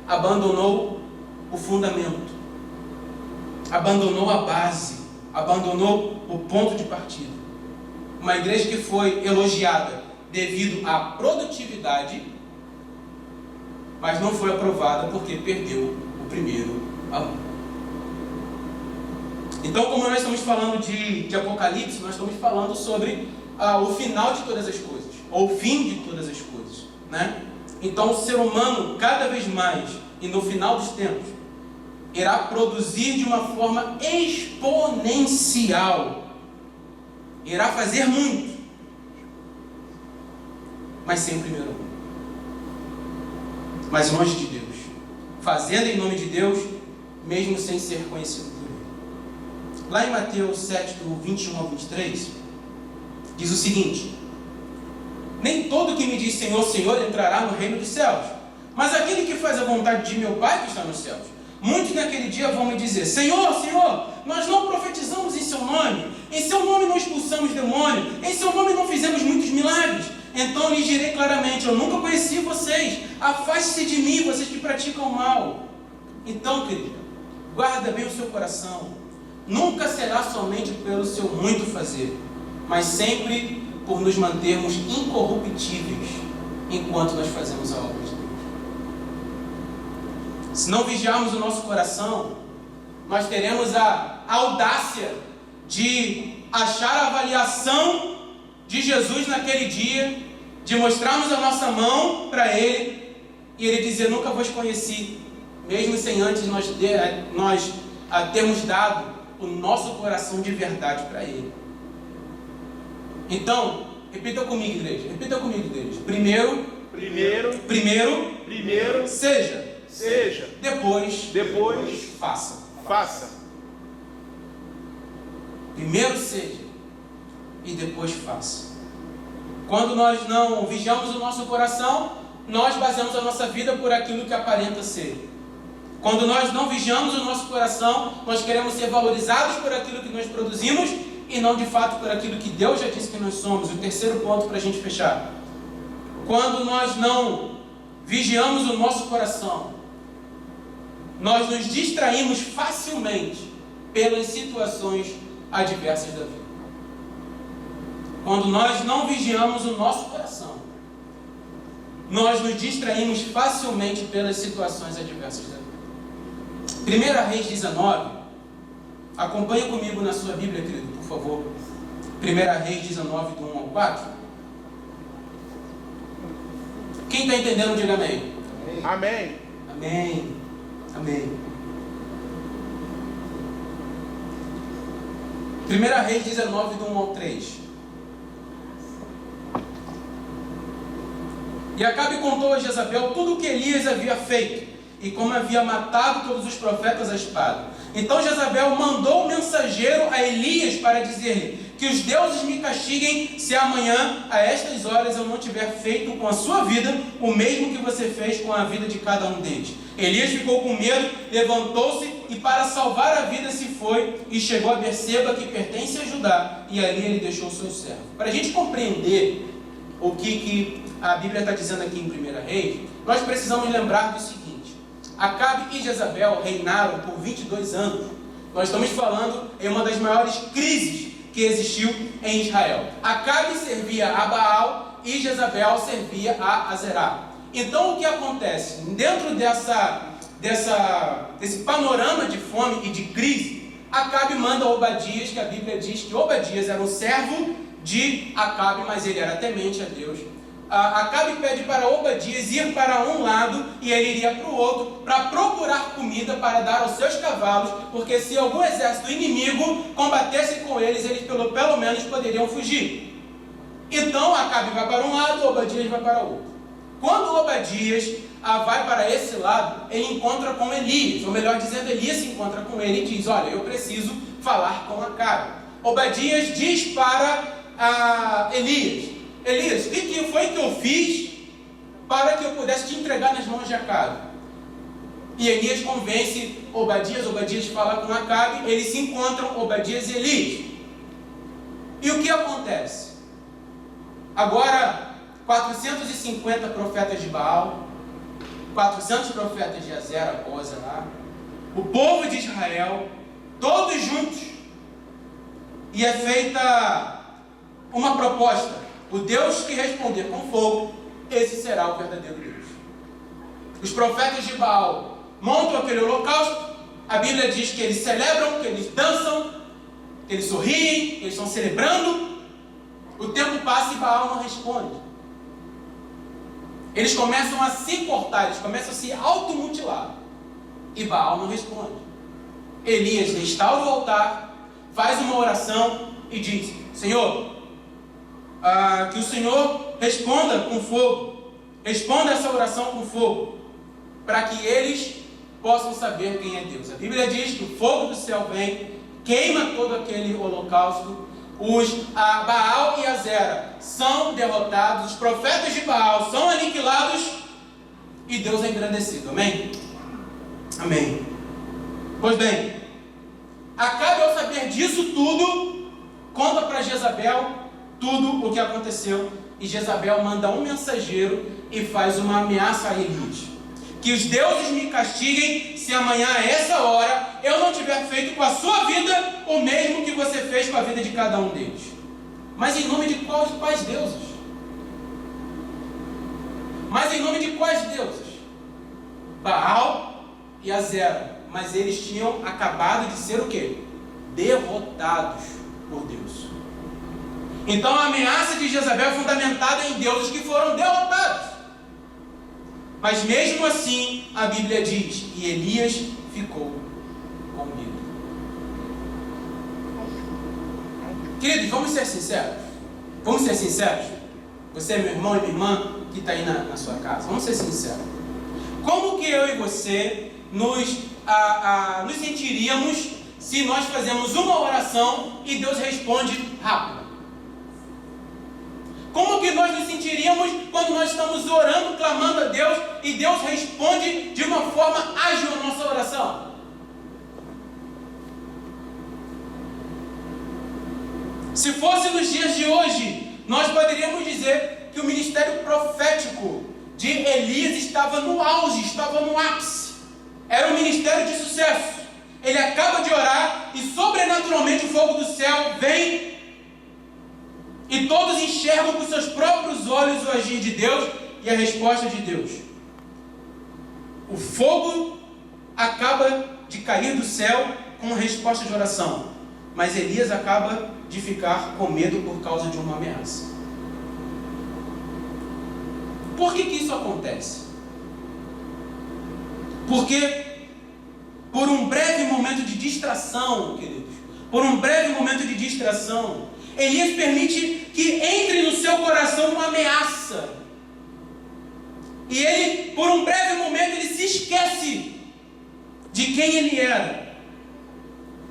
D: Abandonou o fundamento. Abandonou a base, abandonou o ponto de partida. Uma igreja que foi elogiada devido à produtividade, mas não foi aprovada porque perdeu o primeiro amor. Então, como nós estamos falando de Apocalipse, nós estamos falando sobre o final de todas as coisas, ou o fim de todas as coisas, né? Então, o ser humano, cada vez mais, e no final dos tempos, irá produzir de uma forma exponencial, irá fazer muito, mas sem o primeiro amor, mas longe de Deus, fazendo em nome de Deus, mesmo sem ser conhecido por Ele. Lá em Mateus 7, do 21 ao 23, diz o seguinte: nem todo que me diz Senhor, Senhor entrará no reino dos céus, mas aquele que faz a vontade de meu Pai que está nos céus. Muitos naquele dia vão me dizer: Senhor, Senhor, nós não profetizamos em seu nome, em seu nome não expulsamos demônio, em seu nome não fizemos muitos milagres. Então lhes direi claramente: eu nunca conheci vocês, afaste-se de mim, vocês que praticam o mal. Então, querido, guarda bem o seu coração, nunca será somente pelo seu muito fazer, mas sempre por nos mantermos incorruptíveis enquanto nós fazemos a obra de Deus. Se não vigiarmos o nosso coração, nós teremos a audácia de achar a avaliação de Jesus naquele dia, de mostrarmos a nossa mão para Ele e Ele dizer: nunca vos conheci, mesmo sem antes nós termos dado o nosso coração de verdade para Ele. Então, repita comigo, igreja. Primeiro, seja. Depois, faça. Primeiro seja e depois faça. Quando nós não vigiamos o nosso coração, nós baseamos a nossa vida por aquilo que aparenta ser. Quando nós não vigiamos o nosso coração, nós queremos ser valorizados por aquilo que nós produzimos e não de fato por aquilo que Deus já disse que nós somos. O terceiro ponto para a gente fechar: quando nós não vigiamos o nosso coração, nós nos distraímos facilmente pelas situações adversas da vida. Quando nós não vigiamos o nosso coração, nós nos distraímos facilmente pelas situações adversas da vida. 1 Reis 19, acompanha comigo na sua Bíblia, querido, por favor. 1 Reis 19, do 1 ao 4. Quem está entendendo, diga amém. Amém. 1 Reis 19, do 1 ao 3. E Acabe contou a Jezabel tudo o que Elias havia feito, e como havia matado todos os profetas à espada. Então Jezabel mandou um mensageiro a Elias para dizer-lhe: que os deuses me castiguem se amanhã, a estas horas, eu não tiver feito com a sua vida o mesmo que você fez com a vida de cada um deles. Elias ficou com medo, levantou-se e para salvar a vida se foi e chegou a Berseba, que pertence a Judá, e ali ele deixou o seu servo. Para a gente compreender o que a Bíblia está dizendo aqui em 1 Reis, nós precisamos lembrar do seguinte: Acabe e Jezabel reinaram por 22 anos. Nós estamos falando em uma das maiores crises que existiu em Israel. Acabe servia a Baal e Jezabel servia a Azerá. Então o que acontece? Dentro desse panorama de fome e de crise, Acabe manda Obadias, que a Bíblia diz que Obadias era um servo de Acabe, mas ele era temente a Deus. Acabe pede para Obadias ir para um lado e ele iria para o outro para procurar comida para dar aos seus cavalos, porque se algum exército inimigo combatesse com eles, eles pelo menos poderiam fugir. Então Acabe vai para um lado, Obadias vai para o outro. Quando Obadias vai para esse lado, ele encontra com Elias, ou melhor dizendo, Elias se encontra com ele e diz: olha, eu preciso falar com Acabe. Obadias diz para Elias: Elias, o que foi que eu fiz para que eu pudesse te entregar nas mãos de Acabe? E Elias convence Obadias fala com Acabe, eles se encontram, Obadias e Elias. E o que acontece? Agora, 450 profetas de Baal, 400 profetas de Azera, ou Azerá, o povo de Israel, todos juntos, e é feita uma proposta o Deus que responder com fogo, esse será o verdadeiro Deus. Os profetas de Baal montam aquele holocausto, a Bíblia diz que eles celebram, que eles dançam, que eles sorriem, que eles estão celebrando. O tempo passa e Baal não responde. Eles começam a se cortar, eles começam a se automutilar. E Baal não responde. Elias restaura o altar, faz uma oração e diz: Senhor, que o Senhor responda com fogo, responda essa oração com fogo, para que eles possam saber quem é Deus. A Bíblia diz que o fogo do céu vem, queima todo aquele holocausto. Baal e Azera são derrotados, os profetas de Baal são aniquilados e Deus é engrandecido. Amém? Amém. Pois bem, Acabe, ao saber disso tudo, conta para Jezabel tudo o que aconteceu, e Jezabel manda um mensageiro e faz uma ameaça a Elias: que os deuses me castiguem se amanhã a essa hora eu não tiver feito com a sua vida o mesmo que você fez com a vida de cada um deles. Mas em nome de quais deuses? Mas em nome de quais deuses? Baal e Azera. Mas eles tinham acabado de ser o quê? Derrotados por Deus. Então a ameaça de Jezabel é fundamentada em deuses que foram derrotados. Mas mesmo assim, a Bíblia diz: e Elias ficou com medo. Queridos, vamos ser sinceros. Vamos ser sinceros. Você é meu irmão e minha irmã que está aí na sua casa. Vamos ser sinceros. Como que eu e você nos sentiríamos se nós fazemos uma oração e Deus responde rápido? Como que nós nos sentiríamos quando nós estamos orando, clamando a Deus, e Deus responde de uma forma ágil a nossa oração? Se fosse nos dias de hoje, nós poderíamos dizer que o ministério profético de Elias estava no auge, estava no ápice. Era um ministério de sucesso. Ele acaba de orar e sobrenaturalmente o fogo do céu vem e todos enxergam com seus próprios olhos o agir de Deus e a resposta de Deus. O fogo acaba de cair do céu com resposta de oração, mas Elias acaba de ficar com medo por causa de uma ameaça. Por que isso acontece? Porque por um breve momento de distração, queridos, por um breve momento de distração, Elias permite que entre no seu coração uma ameaça. E ele, por um breve momento, ele se esquece de quem ele era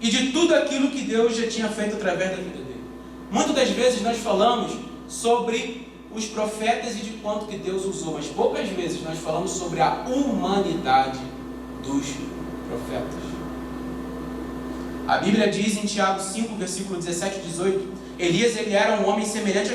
D: e de tudo aquilo que Deus já tinha feito através da vida dele. Muitas das vezes nós falamos sobre os profetas e de quanto que Deus usou, mas poucas vezes nós falamos sobre a humanidade dos profetas. A Bíblia diz em Tiago 5, versículo 17 e 18, Elias, ele era um homem semelhante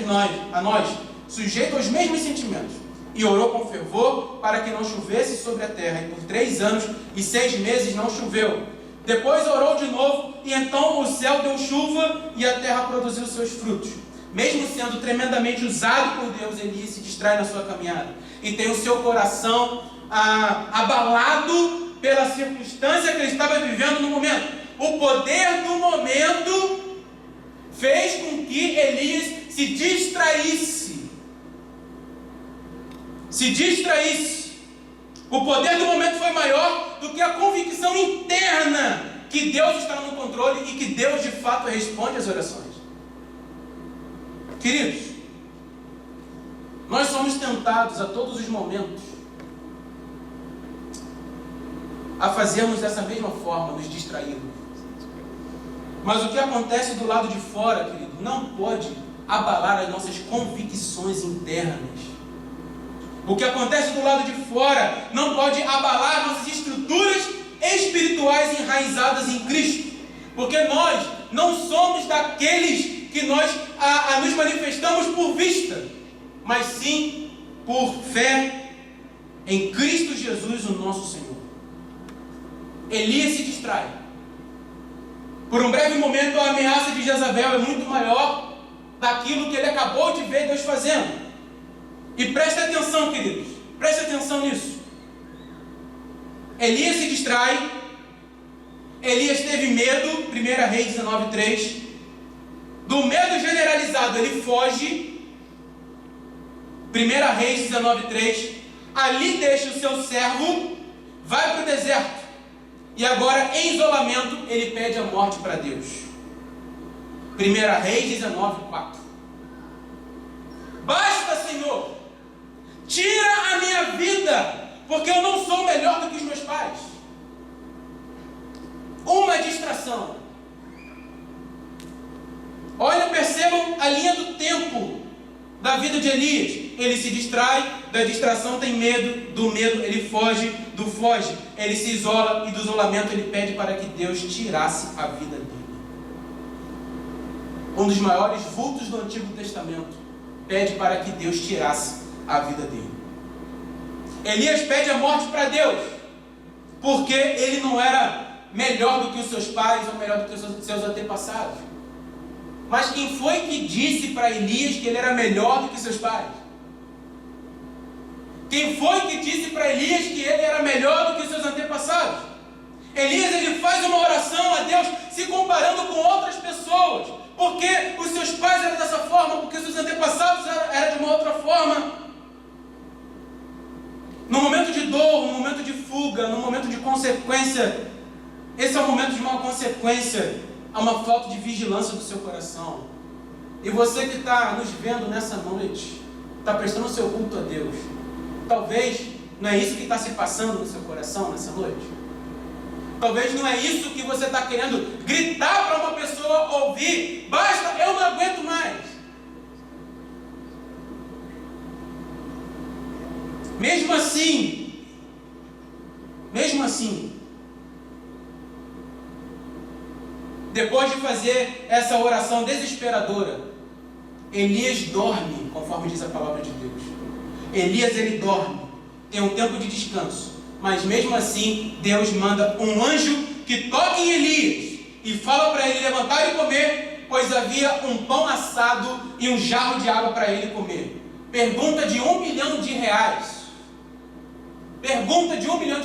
D: a nós, sujeito aos mesmos sentimentos, e orou com fervor para que não chovesse sobre a terra, e por 3 anos e 6 meses não choveu. Depois orou de novo, e então o céu deu chuva e a terra produziu seus frutos. Mesmo sendo tremendamente usado por Deus, Elias se distrai na sua caminhada e tem o seu coração abalado pela circunstância que ele estava vivendo no momento. O poder do momento fez com que Elias se distraísse. O poder do momento foi maior do que a convicção interna que Deus está no controle e que Deus de fato responde às orações. Queridos, nós somos tentados a todos os momentos a fazermos dessa mesma forma, nos distrairmos. Mas o que acontece do lado de fora, querido, não pode abalar as nossas convicções internas. O que acontece do lado de fora não pode abalar as nossas estruturas espirituais enraizadas em Cristo. Porque nós não somos daqueles que nós nos manifestamos por vista, mas sim por fé em Cristo Jesus, o nosso Senhor. Elias se distrai. Por um breve momento, a ameaça de Jezabel é muito maior daquilo que ele acabou de ver Deus fazendo. E preste atenção, queridos, preste atenção nisso. Elias se distrai, Elias teve medo, 1 Reis 19:3. Do medo generalizado ele foge, 1 Reis 19:3. Ali deixa o seu servo, vai para o deserto. E agora, em isolamento, ele pede a morte para Deus. 1 Reis 19:4. Basta, Senhor, tira a minha vida, porque eu não sou melhor do que os meus pais. Uma distração. Olha, percebam a linha do tempo da vida de Elias. Ele se distrai, da distração tem medo, do medo ele foge, do foge ele se isola, e do isolamento ele pede para que Deus tirasse a vida dele. Um dos maiores vultos do Antigo Testamento pede para que Deus tirasse a vida dele. Elias pede a morte para Deus, porque ele não era melhor do que os seus pais ou melhor do que os seus antepassados. Mas quem foi que disse para Elias que ele era melhor do que seus pais? Quem foi que disse para Elias que ele era melhor do que seus antepassados? Elias, ele faz uma oração a Deus se comparando com outras pessoas. Porque os seus pais eram dessa forma, porque os seus antepassados eram de uma outra forma. No momento de dor, no momento de fuga, no momento de consequência, esse é o momento de uma consequência a uma falta de vigilância do seu coração. E você que está nos vendo nessa noite, está prestando o seu culto a Deus, talvez não é isso que está se passando no seu coração nessa noite. Talvez não é isso que você está querendo gritar para uma pessoa ouvir. Basta, eu não aguento mais. Mesmo assim, depois de fazer essa oração desesperadora, Elias dorme, conforme diz a palavra de Deus. Elias, ele dorme, tem um tempo de descanso, mas mesmo assim, Deus manda um anjo que toque em Elias e fala para ele levantar e comer, pois havia um pão assado e um jarro de água para ele comer. Pergunta de R$1 milhão. Pergunta de R$1 milhão.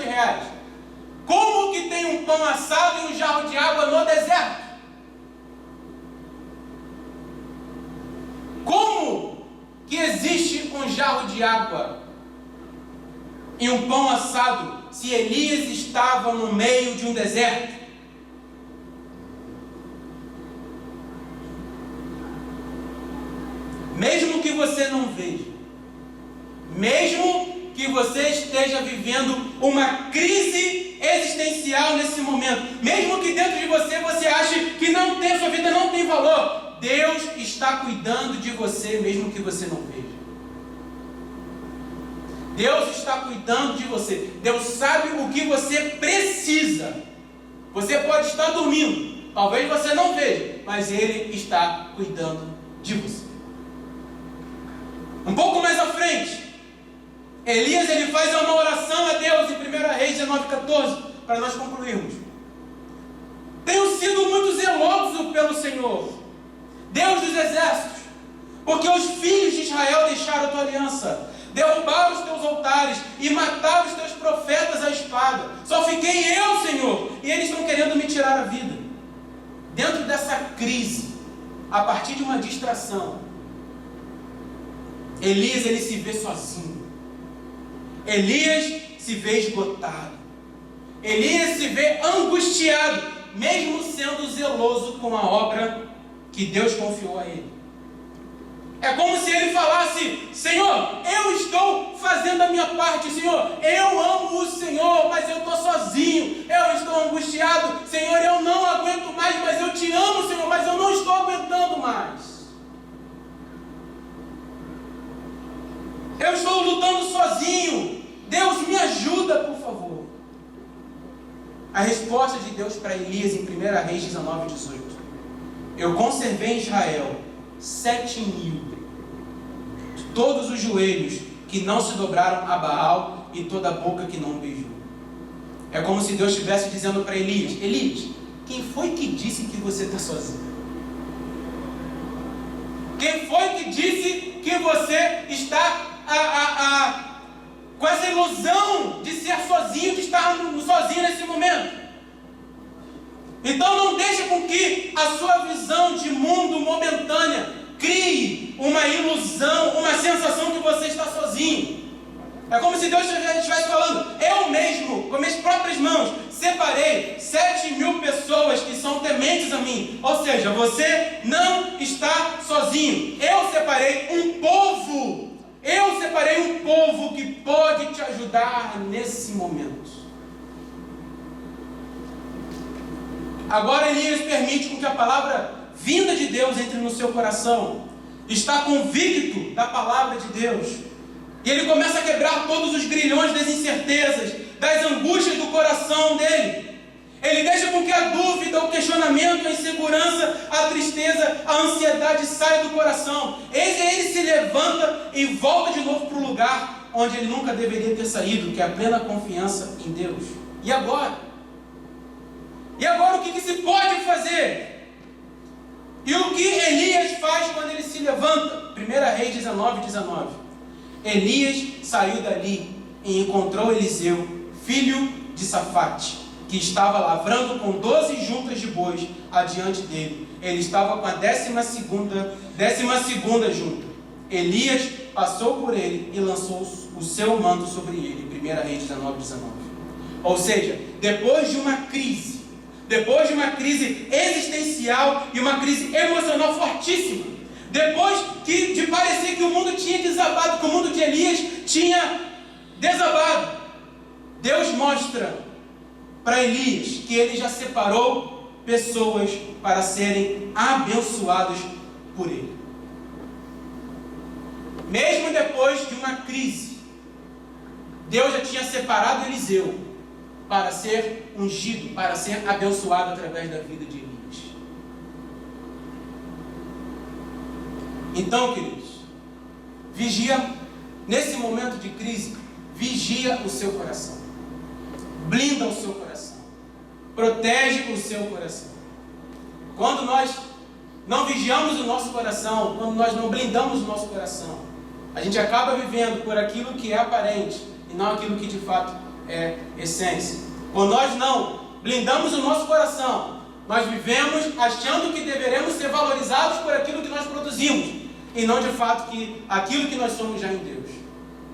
D: Como que tem um pão assado e um jarro de água no deserto? Como que existe um jarro de água e um pão assado se Elias estava no meio de um deserto? Mesmo que você não veja, mesmo que você esteja vivendo uma crise existencial nesse momento, mesmo que dentro de você ache que não tem, sua vida não tem valor, Deus está cuidando de você mesmo que você não veja. Deus está cuidando de você. Deus sabe o que você precisa. Você pode estar dormindo, talvez você não veja, mas Ele está cuidando de você. Um pouco mais à frente, Elias, ele faz uma oração a Deus em 1 Reis 19:14, para nós concluirmos. Tenho sido muito zeloso pelo Senhor, Deus dos exércitos, porque os filhos de Israel deixaram a tua aliança, derrubaram os teus altares e mataram os teus profetas à espada. Só fiquei eu, Senhor, e eles estão querendo me tirar a vida. Dentro dessa crise, a partir de uma distração, Elias, ele se vê sozinho. Elias se vê esgotado. Elias se vê angustiado, mesmo sendo zeloso com a obra que Deus confiou a ele. É como se ele falasse: Senhor, eu estou fazendo a minha parte, Senhor, eu amo o Senhor, mas eu estou sozinho, eu estou angustiado, Senhor, eu não aguento mais, mas eu te amo, Senhor, mas eu não estou aguentando mais. Eu estou lutando sozinho, Deus me ajuda, por favor. A resposta de Deus para Elias em 1 Reis 19:18: eu conservei em Israel 7.000 de todos os joelhos que não se dobraram a Baal e toda a boca que não beijou. É como se Deus estivesse dizendo para Elias: Elias, quem foi que disse que você está sozinho? Quem foi que disse que você está com essa ilusão de ser sozinho, de estar sozinho nesse momento? Então não deixe com que a sua visão de mundo momentânea crie uma ilusão, uma sensação que você está sozinho. É como se Deus estivesse falando: eu mesmo, com minhas próprias mãos, separei 7.000 pessoas que são tementes a mim. Ou seja, você não está sozinho. Eu separei um povo. Eu separei um povo que pode te ajudar nesse momento. Agora Elias permite com que a palavra vinda de Deus entre no seu coração. Está convicto da palavra de Deus. E ele começa a quebrar todos os grilhões das incertezas, das angústias do coração dele. Ele deixa com que a dúvida, o questionamento, a insegurança, a tristeza, a ansiedade saia do coração. Ele se levanta e volta de novo para o lugar onde ele nunca deveria ter saído, que é a plena confiança em Deus. E agora? E agora o que se pode fazer? E o que Elias faz quando ele se levanta? 1 Reis 19:19. Elias saiu dali e encontrou Eliseu, filho de Safate, que estava lavrando com 12 juntas de bois adiante dele. Ele estava com a 12ª junta. Elias passou por ele e lançou o seu manto sobre ele. 1 Reis 19:19. Ou seja, depois de uma crise existencial e uma crise emocional fortíssima, depois de parecer que o mundo tinha desabado, que o mundo de Elias tinha desabado, Deus mostra para Elias que ele já separou pessoas para serem abençoadas por ele. Mesmo depois de uma crise, Deus já tinha separado Eliseu para ser ungido, para ser abençoado através da vida de Elias. Então, queridos, vigia, nesse momento de crise, vigia o seu coração. Blinda o seu coração. Protege o seu coração. Quando nós não vigiamos o nosso coração, quando nós não blindamos o nosso coração, a gente acaba vivendo por aquilo que é aparente e não aquilo que de fato é essência. Quando nós não blindamos o nosso coração, nós vivemos achando que deveremos ser valorizados por aquilo que nós produzimos e não de fato aquilo que nós somos já em Deus.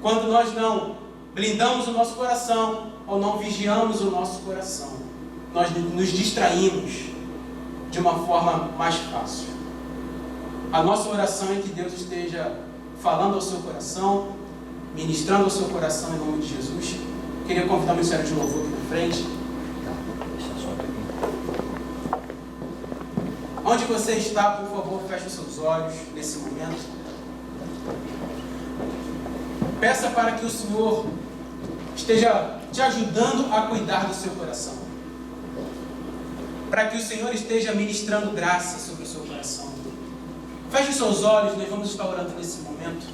D: Quando nós não blindamos o nosso coração ou não vigiamos o nosso coração, nós nos distraímos de uma forma mais fácil. A nossa oração é que Deus esteja falando ao seu coração, ministrando ao seu coração em nome de Jesus. Queria convidar o ministério de louvor aqui na frente. Onde você está, por favor, feche os seus olhos nesse momento. Peça para que o Senhor esteja te ajudando a cuidar do seu coração. Para que o Senhor esteja ministrando graça sobre o seu coração. Feche os seus olhos, nós vamos estar orando nesse momento.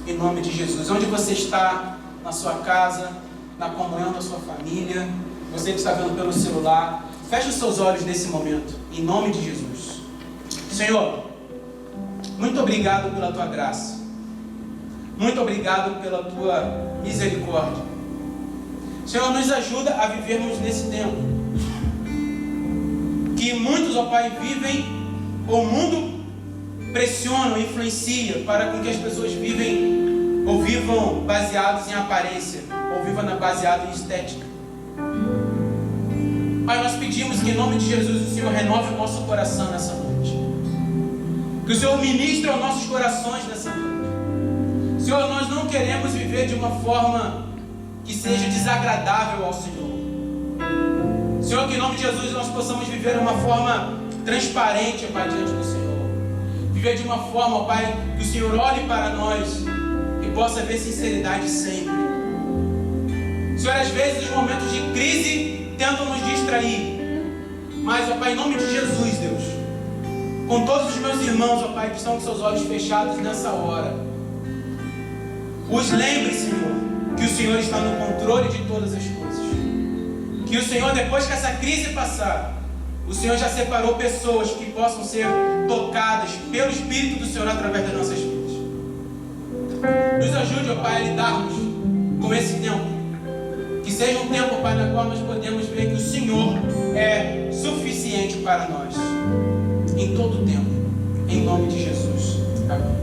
D: Em nome de Jesus. Onde você está, na sua casa, na comunhão da sua família, você que está vendo pelo celular, feche os seus olhos nesse momento, em nome de Jesus. Senhor, muito obrigado pela tua graça. Muito obrigado pela tua misericórdia. Senhor, nos ajuda a vivermos nesse tempo. Que muitos, ó Pai, vivem, o mundo pressiona, influencia para com que as pessoas vivam baseados em aparência, ou vivam baseados em estética. Pai, nós pedimos que em nome de Jesus o Senhor renove o nosso coração nessa noite. Que o Senhor ministre aos nossos corações nessa noite. Senhor, nós não queremos viver de uma forma que seja desagradável ao Senhor. Senhor, que em nome de Jesus nós possamos viver de uma forma transparente, Pai, diante do Senhor. Viver de uma forma, Pai, que o Senhor olhe para nós e possa ver sinceridade sempre. Senhor, às vezes os momentos de crise tentam nos distrair. Mas, ó Pai, em nome de Jesus, Deus, com todos os meus irmãos, ó Pai, que estão com seus olhos fechados nessa hora, os lembre, Senhor, que o Senhor está no controle de todas as coisas. Que o Senhor, depois que essa crise passar, O Senhor já separou pessoas que possam ser tocadas pelo Espírito do Senhor através das nossas vidas. Nos ajude, ó Pai, a lidarmos com esse tempo. Que seja um tempo, Pai, na qual nós podemos ver que o Senhor é suficiente para nós. Em todo o tempo. Em nome de Jesus. Amém.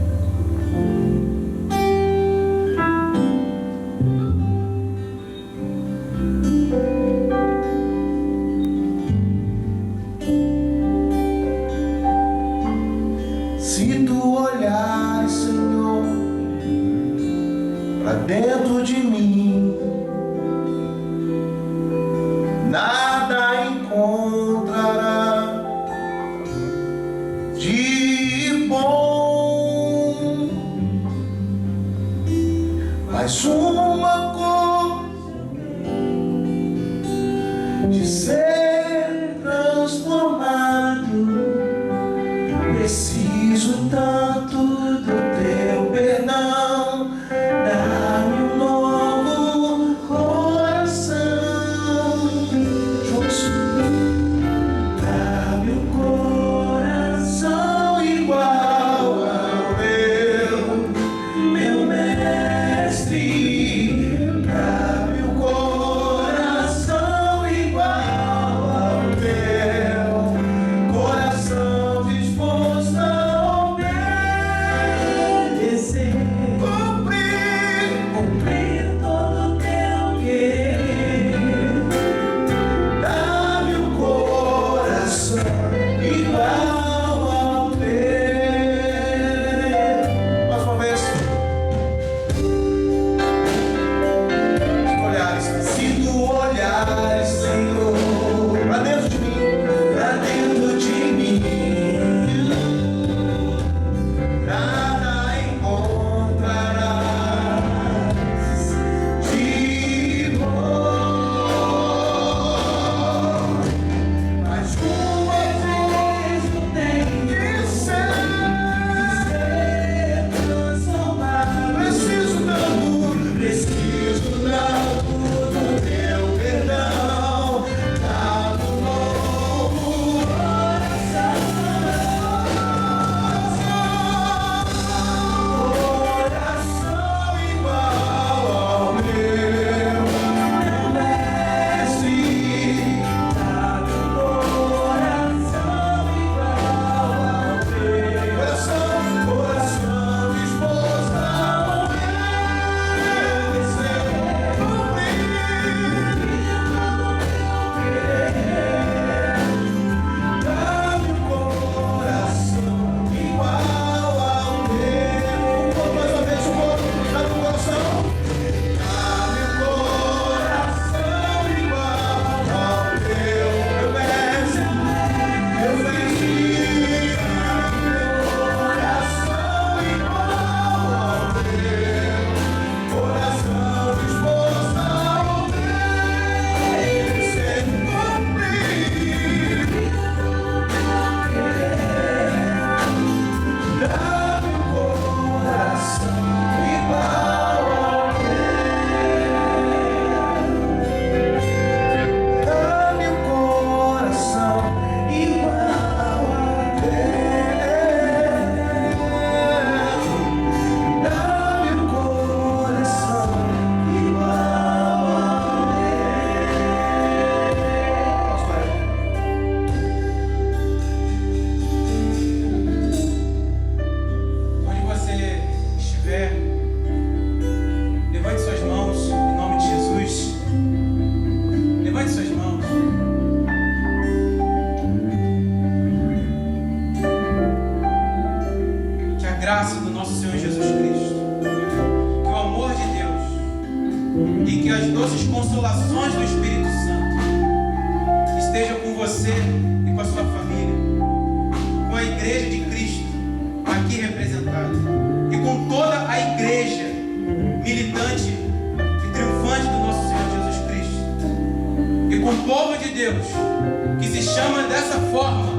C: Se tu olhares, Senhor, para dentro de mim, nada encontrará de bom, mas uma coisa de ser transformado. Preciso tanto do teu perdão, dá-me um novo coração. Juntos, dá-me um coração igual ao meu mestre. Dá-me um coração igual ao teu coração disposto a obedecer, cumprir todo o teu querer. Dá-me um coração igual ao teu. Mais uma vez. Se tu olhares, Senhor, pra dentro de mim, nada encontrarás de bom, mas uma vez tu tem que ser transformado. Preciso tanto do teu perdão, dá-me um novo coração igual ao meu mestre. Dá-me um coração igual ao teu coração disposto a obedecer, cumprir dá-me um coração igual ao teu. Mais uma vez, dá-me um coração. Dá-me um coração igual ao teu, meu mestre, meu mestre. Coração igual ao teu, coração disposto a obedecer, cumprir. Dá-me um coração igual ao teu. Dá-me um coração igual ao teu. Dá-me um coração igual ao
D: Onde você estiver, levante suas mãos em nome de Jesus. Levante suas mãos. Que a graça do nosso Senhor Jesus Cristo, que o amor de Deus e que as doces consolações do Espírito Santo estejam com você e com a sua família, com a Igreja de Cristo aqui representada e com toda a Igreja militante e triunfante do nosso Senhor Jesus Cristo, e com o povo de Deus que se chama dessa forma